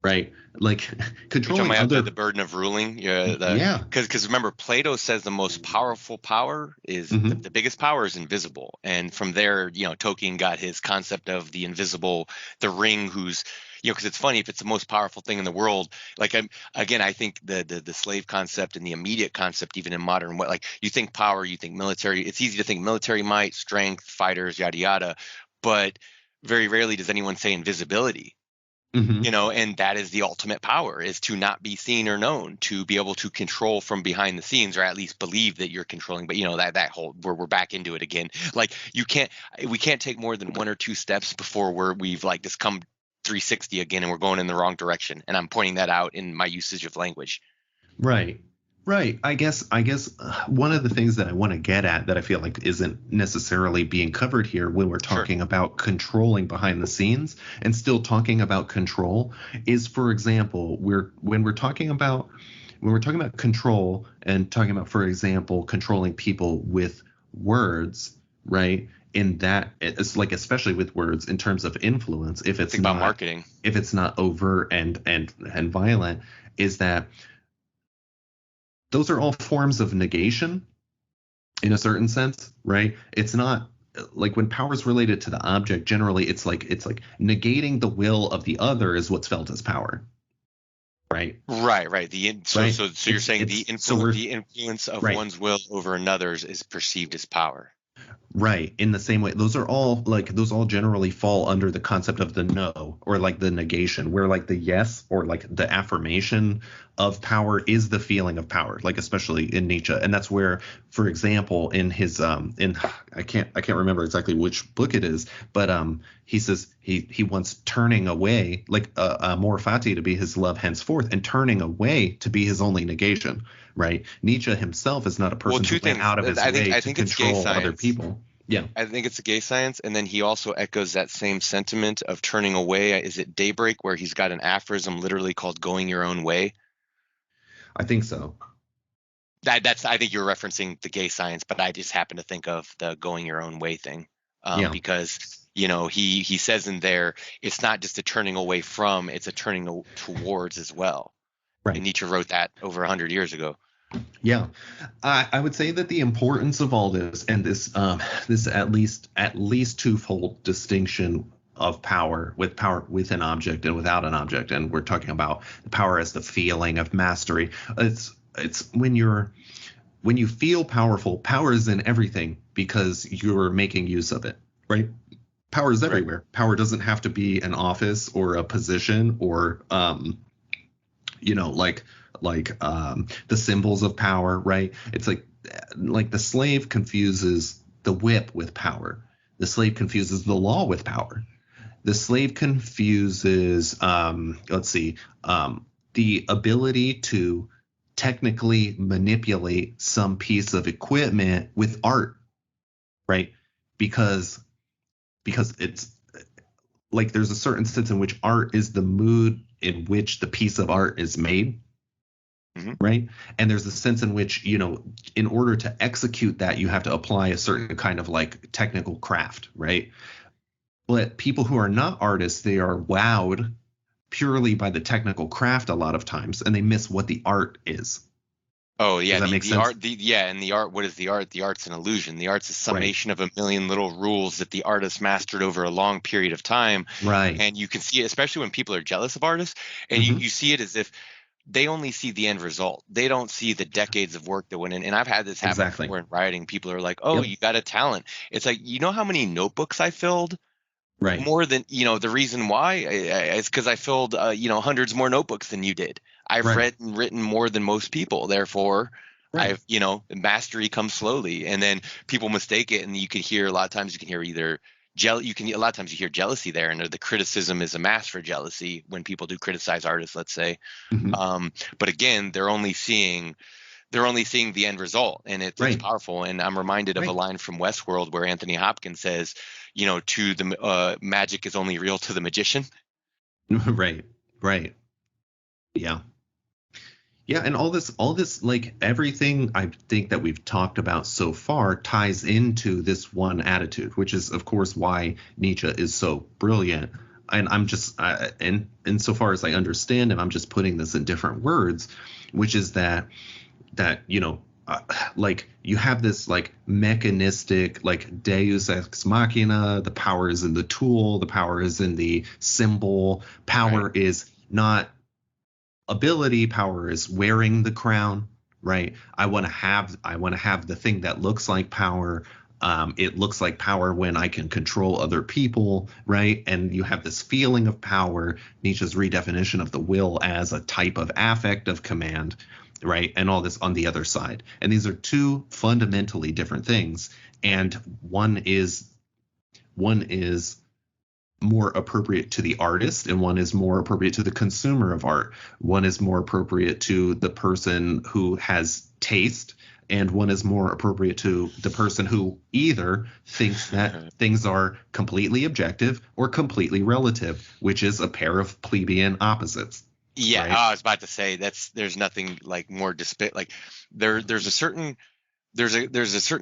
right? Like You're talking controlling about the other. burden of ruling. Yeah, Yeah. because remember, Plato says the most powerful power is Hmm. the biggest power is invisible, and from there, Tolkien got his concept of the invisible, the ring, who's because it's funny if it's the most powerful thing in the world. Like again, I think the slave concept and the immediate concept, even in modern, what like you think power, you think military. It's easy to think military might, strength, fighters, yada yada, but very rarely does anyone say invisibility. Hmm. And that is the ultimate power, is to not be seen or known, to be able to control from behind the scenes, or at least believe that you're controlling. But that whole we're back into it again. Like we can't take more than one or two steps before we've like just come 360 again, and we're going in the wrong direction. And I'm pointing that out in my usage of language. Right. Right. I guess one of the things that I want to get at that I feel like isn't necessarily being covered here when we're Sure. talking about controlling behind the scenes and still talking about control is, for example, when we're talking about control and talking about, for example, controlling people with words, right? In that it's like, especially with words in terms of influence, Think about marketing. if it's not overt and violent, is that those are all forms of negation in a certain sense, right? It's not like when power is related to the object, generally it's like negating the will of the other is what's felt as power, right? Right, right. So you're saying It's so we're the influence of right. one's will over another's is perceived as power. Right. In the same way, those all generally fall under the concept of the no, or like the negation, where like the yes or like the affirmation of power is the feeling of power, like especially in Nietzsche. And that's where, for example, in his in I can't remember exactly which book it is, but he says he wants turning away, like amor fati to be his love henceforth, and turning away to be his only negation, right? Nietzsche himself is not a Well, person who two went things. out of his I think way I to think it's gay control other science. people. Yeah. I think it's a gay science, and then he also echoes that same sentiment of turning away. Is it Daybreak, where he's got an aphorism literally called "going your own way"? I think so. That's I think you're referencing the gay science, but I just happen to think of the "going your own way" thing, Yeah. because he says in there it's not just a turning away from, it's a turning towards as well. And Right. Nietzsche wrote that over 100 years ago. Yeah. I would say that the importance of all this and this at least twofold distinction of power with an object and without an object, and we're talking about the power as the feeling of mastery. It's when you feel powerful, power is in everything because you're making use of it, right? Power is Right. everywhere. Power doesn't have to be an office or a position or the symbols of power, right? It's like the slave confuses the whip with power. The slave confuses the law with power. The slave confuses the ability to technically manipulate some piece of equipment with art, right? Because it's like there's a certain sense in which art is the mood in which the piece of art is made, Mm-hmm. right? And there's a sense in which, in order to execute that, you have to apply a certain kind of like technical craft, right? But people who are not artists, they are wowed purely by the technical craft a lot of times, and they miss what the art is. Oh Does yeah, that make the sense? art, and the art. What is the art? The art's an illusion. The art's a Right. summation of a million little rules that the artist mastered over a long period of time. Right. And you can see it, especially when people are jealous of artists, and Hmm. you see it as if they only see the end result. They don't see the decades of work that went in. And I've had this happen Exactly. before in writing. People are like, "Oh, Yep. you got a talent." It's like, you know how many notebooks I filled? Right. More than, the reason why is because I filled, hundreds more notebooks than you did. I've Right. read and written more than most people. Therefore, Right. mastery comes slowly, and then people mistake it. And you can hear a lot of times, you can hear either a lot of times you hear jealousy there, and the criticism is a mask for jealousy when people do criticize artists, let's say. Hmm. But again, they're only seeing the end result, and it's Right. powerful. And I'm reminded of a Right. line from Westworld where Anthony Hopkins says, to the magic is only real to the magician. Right. Right. Yeah. Yeah, and all this, like everything I think that we've talked about so far ties into this one attitude, which is, of course, why Nietzsche is so brilliant. And I'm just, and insofar as I understand him, I'm just putting this in different words, which is that like you have this like mechanistic like Deus ex machina. The power is in the tool. The power is in the symbol. Right. Power is not ability. Power is wearing the crown, right? I want to have the thing that looks like power. It looks like power when I can control other people, right? And you have this feeling of power. Nietzsche's redefinition of the will as a type of affect of command, right? And all this on the other side. And these are two fundamentally different things. And one is more appropriate to the artist and one is more appropriate to the consumer of art. One is more appropriate to the person who has taste, and one is more appropriate to the person who either thinks that things are completely objective or completely relative, which is a pair of plebeian opposites, Yeah, right? I was about to say there's nothing like more like there's a certain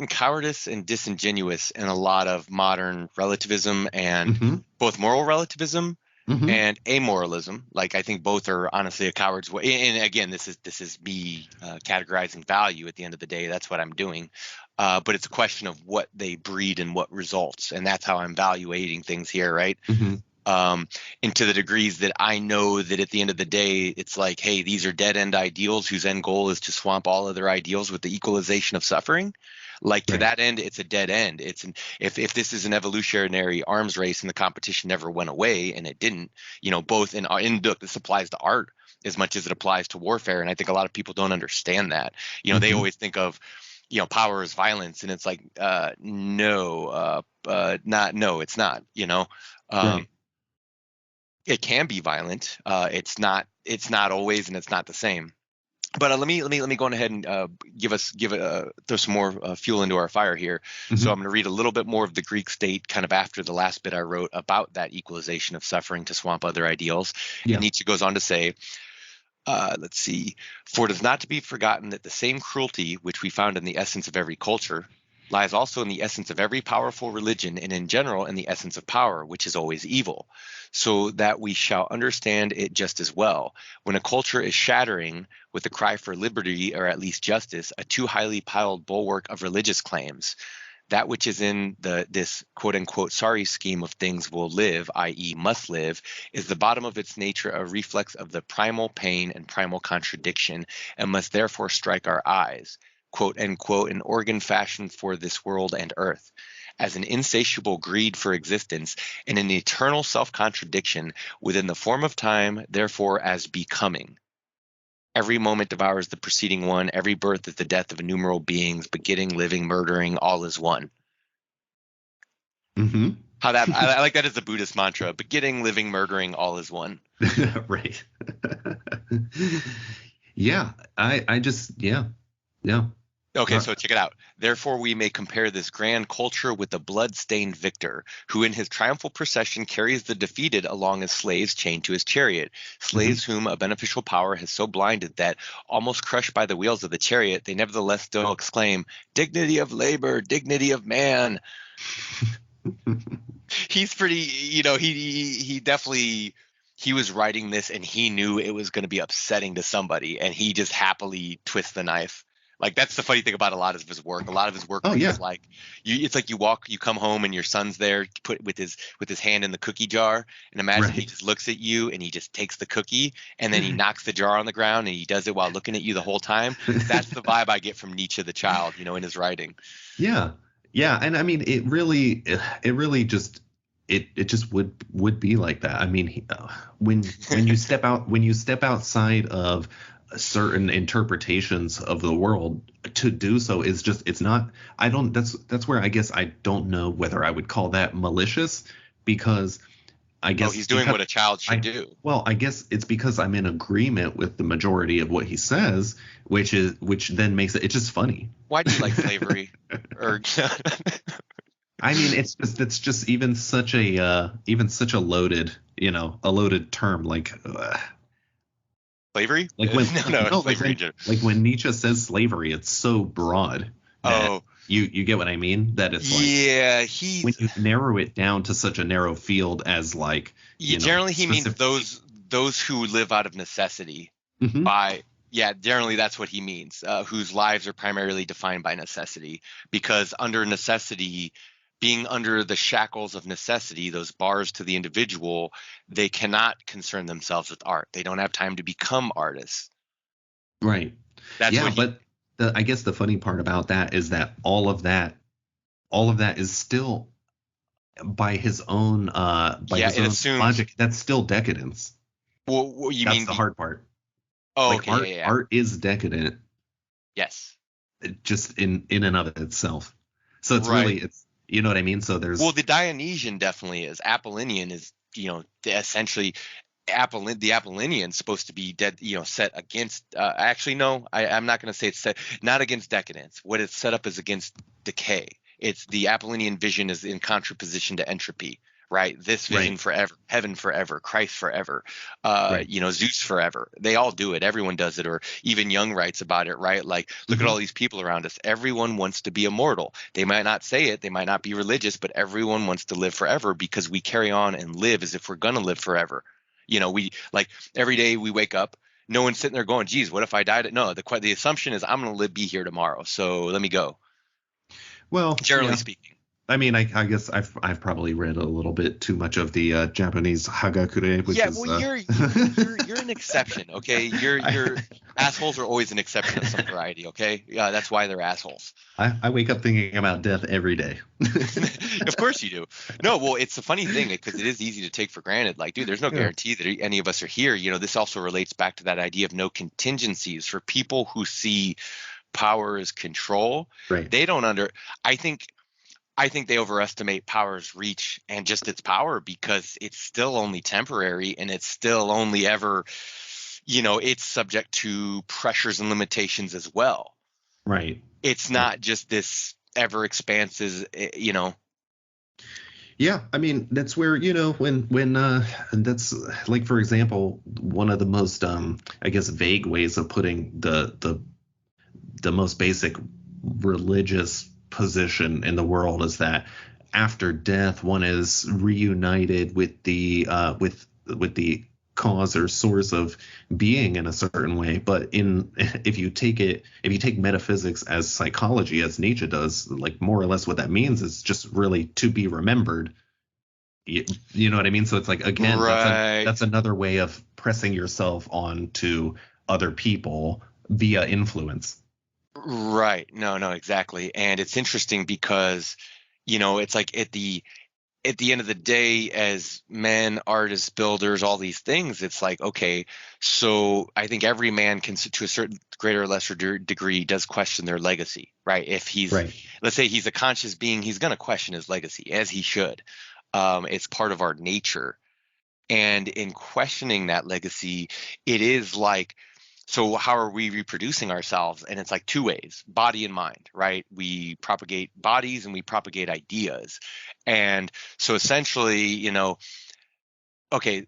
cowardice and disingenuous in a lot of modern relativism, and Mm-hmm. both moral relativism Mm-hmm. and amoralism. Like, I think both are honestly a coward's way. And again, this is me categorizing value. At the end of the day, that's what I'm doing. But it's a question of what they breed and what results, and that's how I'm evaluating things here, right? Mm-hmm. um, and to the degrees that I know that at the end of the day, it's like, hey, these are dead end ideals whose end goal is to swamp all other ideals with the equalization of suffering. Like, to Right. that end, it's a dead end. If this is an evolutionary arms race and the competition never went away, and it didn't, both in this applies to art as much as it applies to warfare. And I think a lot of people don't understand that. They Mm-hmm. always think of, power is violence, and it's like, no, not, no, it's not. Um, Right. it can be violent. It's not always, and it's not the same. But let me go on ahead and throw some more fuel into our fire here. So Mm-hmm. I'm going to read a little bit more of the Greek state kind of after the last bit I wrote about that equalization of suffering to swamp other ideals. And Yeah. Nietzsche goes on to say, let's see, for it is not to be forgotten that the same cruelty which we found in the essence of every culture, lies also in the essence of every powerful religion, and in general in the essence of power, which is always evil, so that we shall understand it just as well. When a culture is shattering with the cry for liberty, or at least justice, a too highly piled bulwark of religious claims, that which is in this quote unquote sorry scheme of things will live, i.e., must live, is the bottom of its nature a reflex of the primal pain and primal contradiction, and must therefore strike our eyes, quote unquote, an organ fashioned for this world and earth, as an insatiable greed for existence, and an eternal self-contradiction within the form of time, therefore as becoming. Every moment devours the preceding one. Every birth is the death of innumerable beings, begetting, living, murdering, all is one. Mm-hmm. I like that as a Buddhist mantra. Begetting, living, murdering, all is one. Right. Yeah. I just, yeah. Okay, so check it out. Therefore, we may compare this grand culture with the blood-stained victor, who in his triumphal procession carries the defeated along as slaves chained to his chariot, slaves whom a beneficial power has so blinded that, almost crushed by the wheels of the chariot, they nevertheless still exclaim, "Dignity of labor, dignity of man." He's pretty, he definitely, he was writing this and he knew it was going to be upsetting to somebody, and he just happily twists the knife. Like, that's the funny thing about a lot of his work. A lot of his work is like, it's like you come home and your son's there, put with his hand in the cookie jar, and imagine he just looks at you and he just takes the cookie and then he knocks the jar on the ground, and he does it while looking at you the whole time. That's the vibe I get from Nietzsche the child, in his writing. Yeah. Yeah, and I mean, it really just it just would be like that. I mean, when you step outside of certain interpretations of the world, to do so is just, it's not. I don't. That's where I guess I don't know whether I would call that malicious, because I guess he's doing what a child should do. Well, I guess it's because I'm in agreement with the majority of what he says, which then makes it's just funny. Why do you like slavery? Or I mean, it's just even such a loaded, a loaded term, like slavery. Like when slavery. Like when Nietzsche says slavery, it's so broad that you get what I mean. That it's like, when you narrow it down to such a narrow field as like, generally he means those who live out of necessity. Generally that's what he means, whose lives are primarily defined by necessity, because under necessity, being under the shackles of necessity, those bars to the individual, they cannot concern themselves with art. They don't have time to become artists. Right. But I guess the funny part about that is that all of that is still by his own logic. That's still decadence. Well, that's the hard part. Oh, like okay. Art is decadent. Yes. Just in and of itself. So it's really, you know what I mean? So there's. Well, the Dionysian definitely is. Apollonian is, essentially the Apollonian is supposed to be dead, set against. Actually, no, I'm not going to say it's set not against decadence. What it's set up is against decay. It's the Apollonian vision is in contraposition to entropy. Right. This vision forever, heaven forever, Christ forever, Zeus forever. They all do it. Everyone does it. Or even Jung writes about it. Right. Like, look at all these people around us. Everyone wants to be immortal. They might not say it. They might not be religious, but everyone wants to live forever, because we carry on and live as if we're going to live forever. We like every day we wake up. No one's sitting there going, geez, what if I died? No, the assumption is I'm going to be here tomorrow. So let me go. Well, generally speaking. I mean, I guess I've probably read a little bit too much of the Japanese Hagakure, which is. Well, you're an exception, okay? Your assholes are always an exception of some variety, okay? Yeah, that's why they're assholes. I wake up thinking about death every day. Of course you do. No, well, it's a funny thing because it is easy to take for granted. Like, dude, there's no guarantee that any of us are here. This also relates back to that idea of no contingencies for people who see power as control. Right. They don't I think they overestimate power's reach and just its power, because it's still only temporary, and it's still only ever, it's subject to pressures and limitations as well. Right. It's not just this ever expanses, Yeah, I mean, that's where, when that's like, for example, one of the most I guess vague ways of putting the most basic religious position in the world is that after death one is reunited with the with the cause or source of being in a certain way. But if you take metaphysics as psychology, as Nietzsche does, like more or less what that means is just really to be remembered. You know what I mean? So it's like, again, that's another way of pressing yourself onto other people via influence. Right. No, exactly. And it's interesting because, it's like at the end of the day, as men, artists, builders, all these things, it's like, okay, so I think every man can, to a certain greater or lesser degree, does question their legacy, right? If Right. let's say he's a conscious being, he's going to question his legacy, as he should. It's part of our nature. And in questioning that legacy, it is like, so how are we reproducing ourselves? And it's like two ways, body and mind, right? We propagate bodies and we propagate ideas. And so essentially, okay.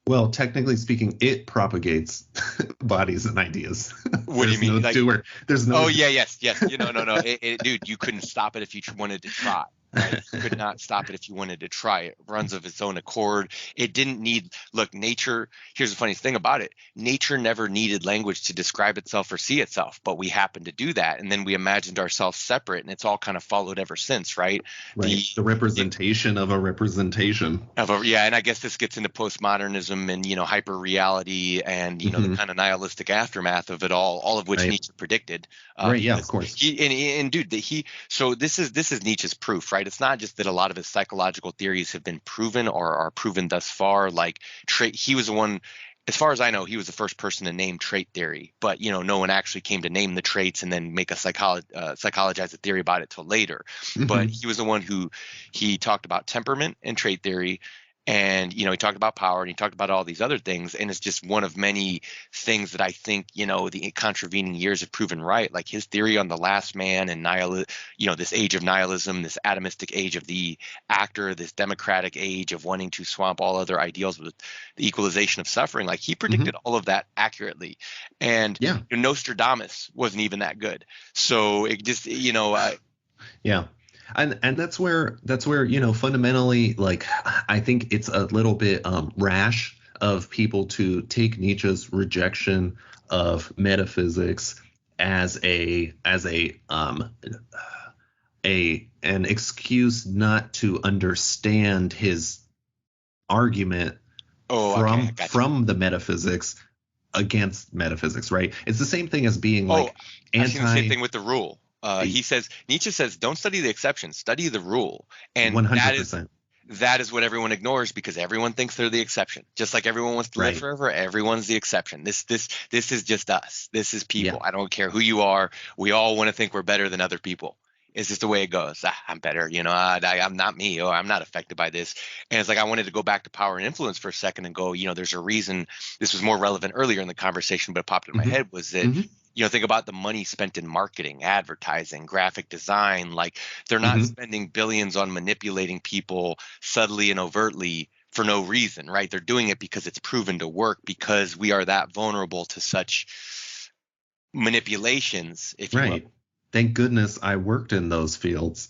Well, technically speaking, it propagates bodies and ideas. What do you There's mean? no Like, doer. There's no. oh yeah, yes. No. Dude, you couldn't stop it if you wanted to try. Right? You could not stop it if you wanted to try. It runs of its own accord. It didn't need. Look, nature. Here's the funny thing about it. Nature never needed language to describe itself or see itself, but we happened to do that, and then we imagined ourselves separate, and it's all kind of followed ever since, right? Right. The representation of a representation. And I guess this gets into postmodernism and hyper reality and the kind of nihilistic aftermath of it all of which Nietzsche predicted. Right. Yeah. Of course. So this is Nietzsche's proof, right? It's not just that a lot of his psychological theories have been proven or are proven thus far. Like he was the one. As far as I know, he was the first person to name trait theory, but no one actually came to name the traits and then make a psychologize a theory about it till later. But he was the one who he talked about temperament and trait theory, and he talked about power and he talked about all these other things, and it's just one of many things that I think the contravening years have proven right. Like his theory on the last man and this age of nihilism, this atomistic age of the actor, this democratic age of wanting to swamp all other ideals with the equalization of suffering. Like he predicted all of that accurately, and Nostradamus wasn't even that good. So it just yeah. And that's where fundamentally, like, I think it's a little bit rash of people to take Nietzsche's rejection of metaphysics as an excuse not to understand his argument from the metaphysics against metaphysics, right? It's the same thing as being like I've seen the same thing with the rule. Nietzsche says, don't study the exception, study the rule. And 100%. That is what everyone ignores because everyone thinks they're the exception. Just like everyone wants to live forever, everyone's the exception. This is just us. This is people. I don't care who you are. We all want to think we're better than other people. It's just the way it goes. I'm better, I'm not me, or I'm not affected by this. And it's like I wanted to go back to power and influence for a second and go, there's a reason. This was more relevant earlier in the conversation, but it popped in my head was that think about the money spent in marketing, advertising, graphic design. Like they're not spending billions on manipulating people subtly and overtly for no reason, right? They're doing it because it's proven to work, because we are that vulnerable to such manipulations, if you will. Thank goodness I worked in those fields.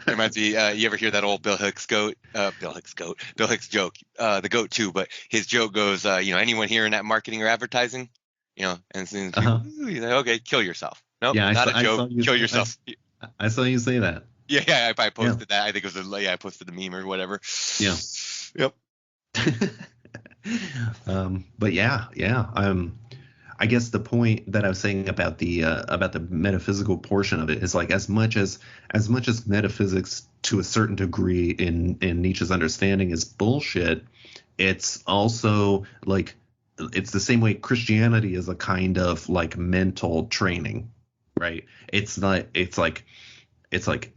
Reminds me, you ever hear that old Bill Hicks joke? The goat too, but his joke goes, anyone here in that marketing or advertising? And he's like, okay, kill yourself. Nope, not a joke. Kill yourself. I saw you say that. Yeah, I posted that. I think it was I posted the meme or whatever. Yeah. Yep. But I guess the point that I was saying about the metaphysical portion of it is like as much as metaphysics to a certain degree in Nietzsche's understanding is bullshit, it's also like it's the same way Christianity is a kind of like mental training, right? It's like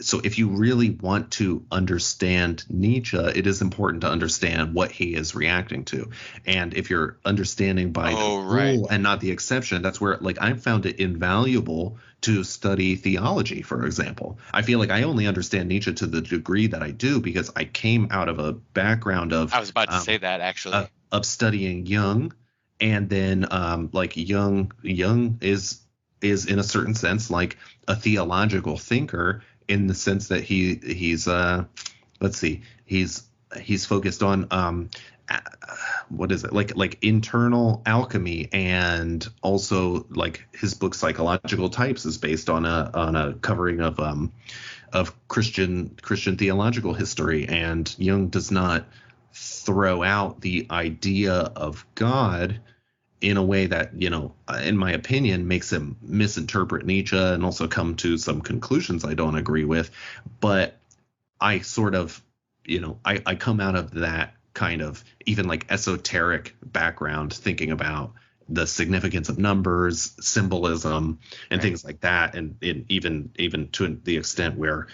so if you really want to understand Nietzsche, it is important to understand what he is reacting to. And if you're understanding by the rule and not the exception, that's where like I found it invaluable to study theology, for example. I feel like I only understand Nietzsche to the degree that I do because I came out of a background of I was about to say that actually of studying Jung, and then like Jung is is in a certain sense like a theological thinker, in the sense that he's let's see, he's focused on what is it, like internal alchemy, and also like his book Psychological Types is based on a covering of Christian theological history, and Jung does not throw out the idea of God in a way that, in my opinion, makes him misinterpret Nietzsche and also come to some conclusions I don't agree with. But I sort of, I come out of that kind of even like esoteric background thinking about the significance of numbers, symbolism, and things like that, and even to the extent where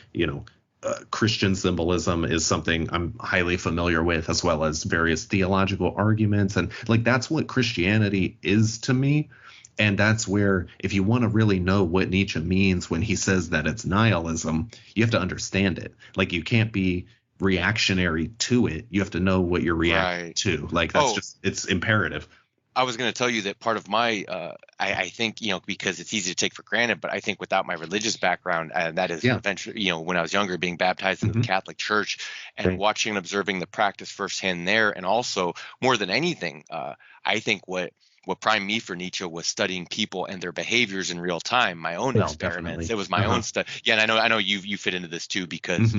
Christian symbolism is something I'm highly familiar with, as well as various theological arguments, and like that's what Christianity is to me. And that's where, if you want to really know what Nietzsche means when he says that it's nihilism, you have to understand it. Like, you can't be reactionary to it. You have to know what you're reacting to. Like, that's it's imperative. I was going to tell you that part of my, I think, because it's easy to take for granted, but I think without my religious background, and that is eventually, when I was younger, being baptized into the Catholic Church and watching and observing the practice firsthand there. And also, more than anything, I think what primed me for Nietzsche was studying people and their behaviors in real time, my own experiments. Definitely. It was my own stuff. Yeah, and I know you fit into this too, because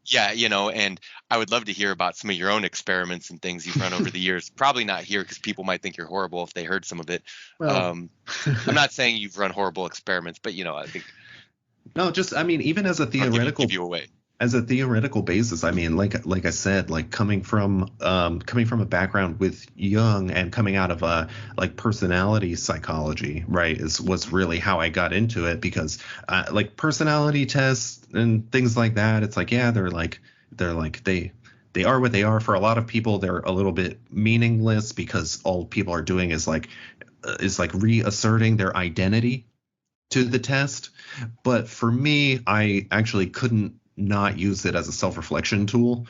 and I would love to hear about some of your own experiments and things you've run over the years. Probably not here, because people might think you're horrible if they heard some of it. Well, I'm not saying you've run horrible experiments, but I think even as a theoretical, give you away. As a theoretical basis, I mean, like I said, like coming from a background with Jung and coming out of like personality psychology, right, was really how I got into it, because like personality tests and things like that, it's like, yeah, they are what they are. For a lot of people, they're a little bit meaningless, because all people are doing is reasserting their identity to the test. But for me, I actually couldn't not use it as a self-reflection tool.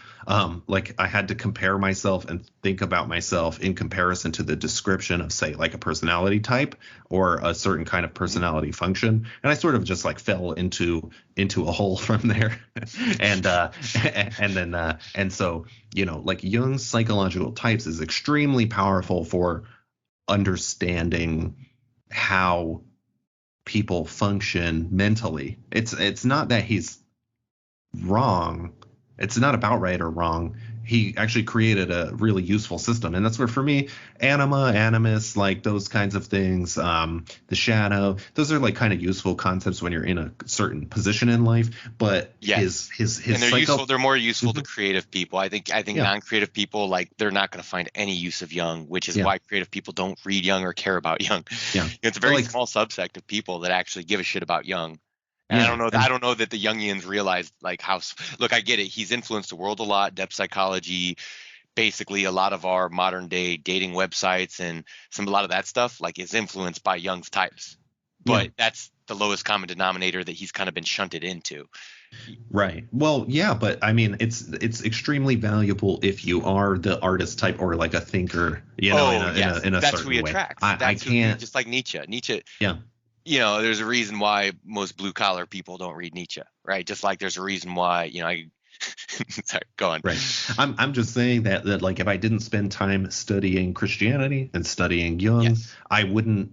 Like, I had to compare myself and think about myself in comparison to the description of, say, like a personality type or a certain kind of personality function, and I sort of just like fell into a hole from there. And so like Jung's Psychological Types is extremely powerful for understanding how people function mentally. It's not that he's wrong. It's not about right or wrong. He actually created a really useful system, and that's where, for me, anima, animus, like those kinds of things, the shadow, those are like kind of useful concepts when you're in a certain position in life. But his and they're useful. They're more useful to creative people. I think non-creative people, like, they're not going to find any use of Jung, which is why creative people don't read Jung or care about Jung. It's a very small subsect of people that actually give a shit about Jung. And I don't know that the Jungians realized, like, how. Look, I get it. He's influenced the world a lot. Depth psychology, basically a lot of our modern day dating websites and a lot of that stuff, like, is influenced by Jung's types. But that's the lowest common denominator that he's kind of been shunted into. Right. Well, yeah, but I mean, it's extremely valuable if you are the artist type or like a thinker, in a certain way. That's who he attracts. I can't, just like Nietzsche. Yeah. There's a reason why most blue collar people don't read Nietzsche, right? Just like there's a reason why, sorry, go on. Right. I'm just saying that like, if I didn't spend time studying Christianity and studying Jung, I wouldn't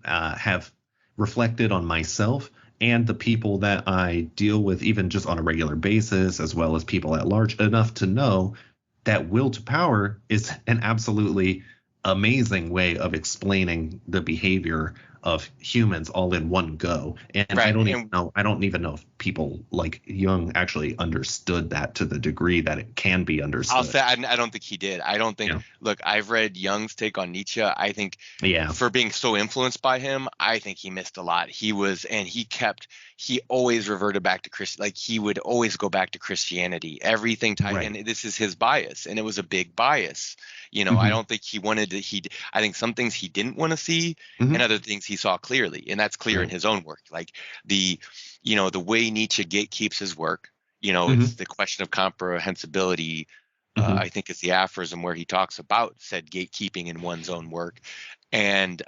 have reflected on myself and the people that I deal with, even just on a regular basis, as well as people at large, enough to know that will to power is an absolutely amazing way of explaining the behavior of humans all in one go. And I don't even know if people like Jung actually understood that to the degree that it can be understood. I'll say I don't think he did. I don't think. Look, I've read Jung's take on Nietzsche. I think for being so influenced by him, I think he missed a lot. He always reverted back to like, he would always go back to Christianity. Everything and this is his bias, and it was a big bias. I don't think he wanted to. I think some things he didn't want to see, and other things he saw clearly, and that's clear in his own work. Like the way Nietzsche gatekeeps his work. It's the question of comprehensibility. I think it's the aphorism where he talks about said gatekeeping in one's own work, and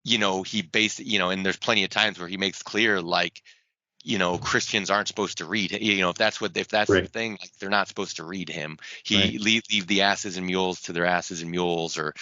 he based, and there's plenty of times where he makes clear, like, Christians aren't supposed to read. If that's their Right. thing, like, they're not supposed to read him. Right. Leave the asses and mules to their asses and mules, or,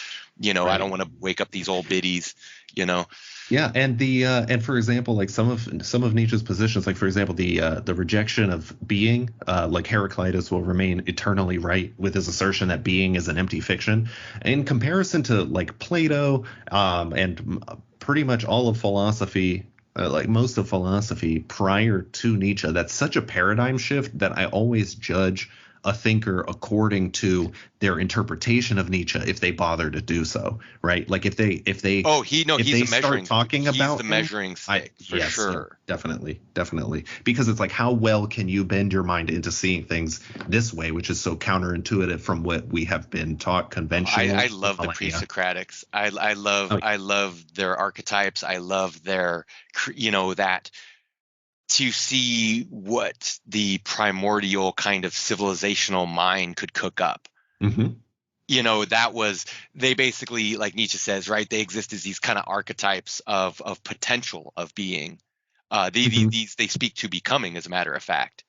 I Right. don't want to wake up these old biddies. You know. Yeah, and for example, like some of Nietzsche's positions, like for example, the rejection of being, like Heraclitus will remain eternally right with his assertion that being is an empty fiction. In comparison to like Plato, and pretty much all of philosophy, like most of philosophy prior to Nietzsche, that's such a paradigm shift that I always judge a thinker according to their interpretation of Nietzsche if they bother to do so, right? Like if they Oh, if he's they a measuring. start talking He's about the him, measuring stick for yes, yeah, sure. definitely, because it's like how well can you bend your mind into seeing things this way, which is so counterintuitive from what we have been taught conventionally I for love the millennia. pre-Socratics. Oh, I love their archetypes. I love their, that to see what the primordial kind of civilizational mind could cook up. mm-hmm, That was, they basically, like Nietzsche says, right? They exist as these kind of archetypes of potential of being. mm-hmm. They speak to becoming, as a matter of fact.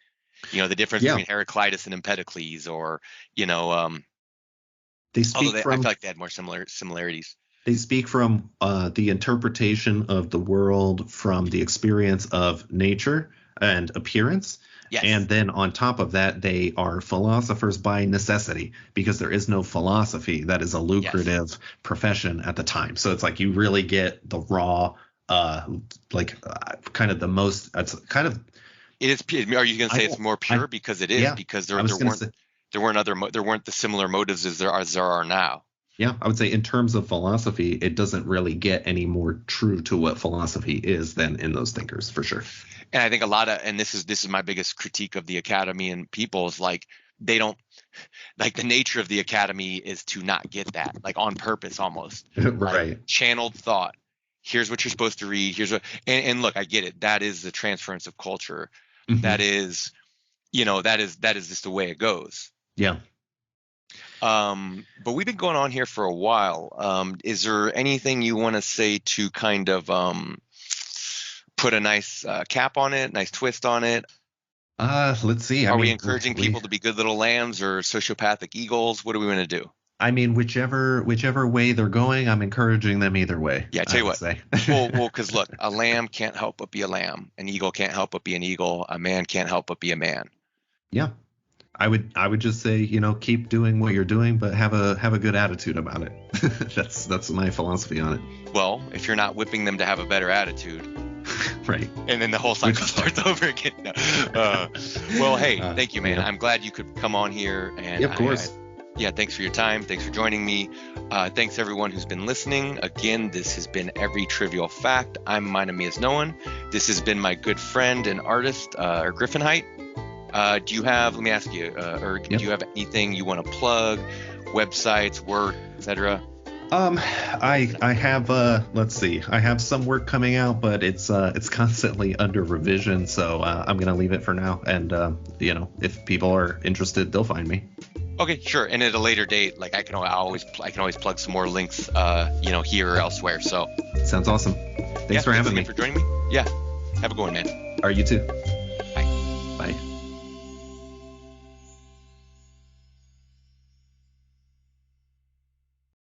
The difference Yeah, between Heraclitus and Empedocles, or they although speak I feel from like they had more similarities. the interpretation of the world from the experience of nature and appearance. Yes. And then on top of that, they are philosophers by necessity because there is no philosophy that is a Yes. lucrative profession at the time. So it's like you really get the raw, kind of the most. It's kind of. It is. Are you going to I say it's don't. more I pure? Because it is. Yeah. Because I was there gonna weren't say. there weren't the similar motives as there are now. Yeah, I would say in terms of philosophy, it doesn't really get any more true to what philosophy is than in those thinkers, for sure. And I think and this is my biggest critique of the academy and people, is like, they don't, like, the nature of the academy is to not get that, like, on purpose, almost, like, Right. channeled thought. Here's what you're supposed to read. Here's what, and look, I get it. That is the transference of culture. That Hmm. is, that is just the way it goes. Yeah. But we've been going on here for a while. Is there anything you want to say to kind of put a nice cap on it, nice twist on it? Let's see. Are we encouraging people to be good little lambs or sociopathic eagles? What do we want to do? whichever way they're going, I'm encouraging them either way, Yeah, I tell I you would what. say. Because look, a lamb can't help but be a lamb. An eagle can't help but be an eagle. A man can't help but be a man. Yeah. I would just say, keep doing what you're doing, but have a good attitude about it. That's my philosophy on it. Well, if you're not whipping them to have a better attitude, Right. and then the whole cycle starts over again. No. Well, hey, thank you, man. Yeah. I'm glad you could come on here. And Yeah, of course. yeah, thanks for your time. Thanks for joining me. Thanks everyone who's been listening. Again, this has been Every Trivial Fact. I'm Mine of Me Is No One. This has been my good friend and artist, Ergriffenheit. Do you have, let me ask you, Erg, Yep. do you have anything you want to plug, websites, work, etc.? I have let's see. I have some work coming out, but it's constantly under revision, so I'm gonna leave it for now. And if people are interested, they'll find me. Okay, sure. And at a later date, like, I can always plug some more links, here or elsewhere. So Sounds awesome. Thanks for having me. for joining me. Yeah, have a good one, man. Are you too?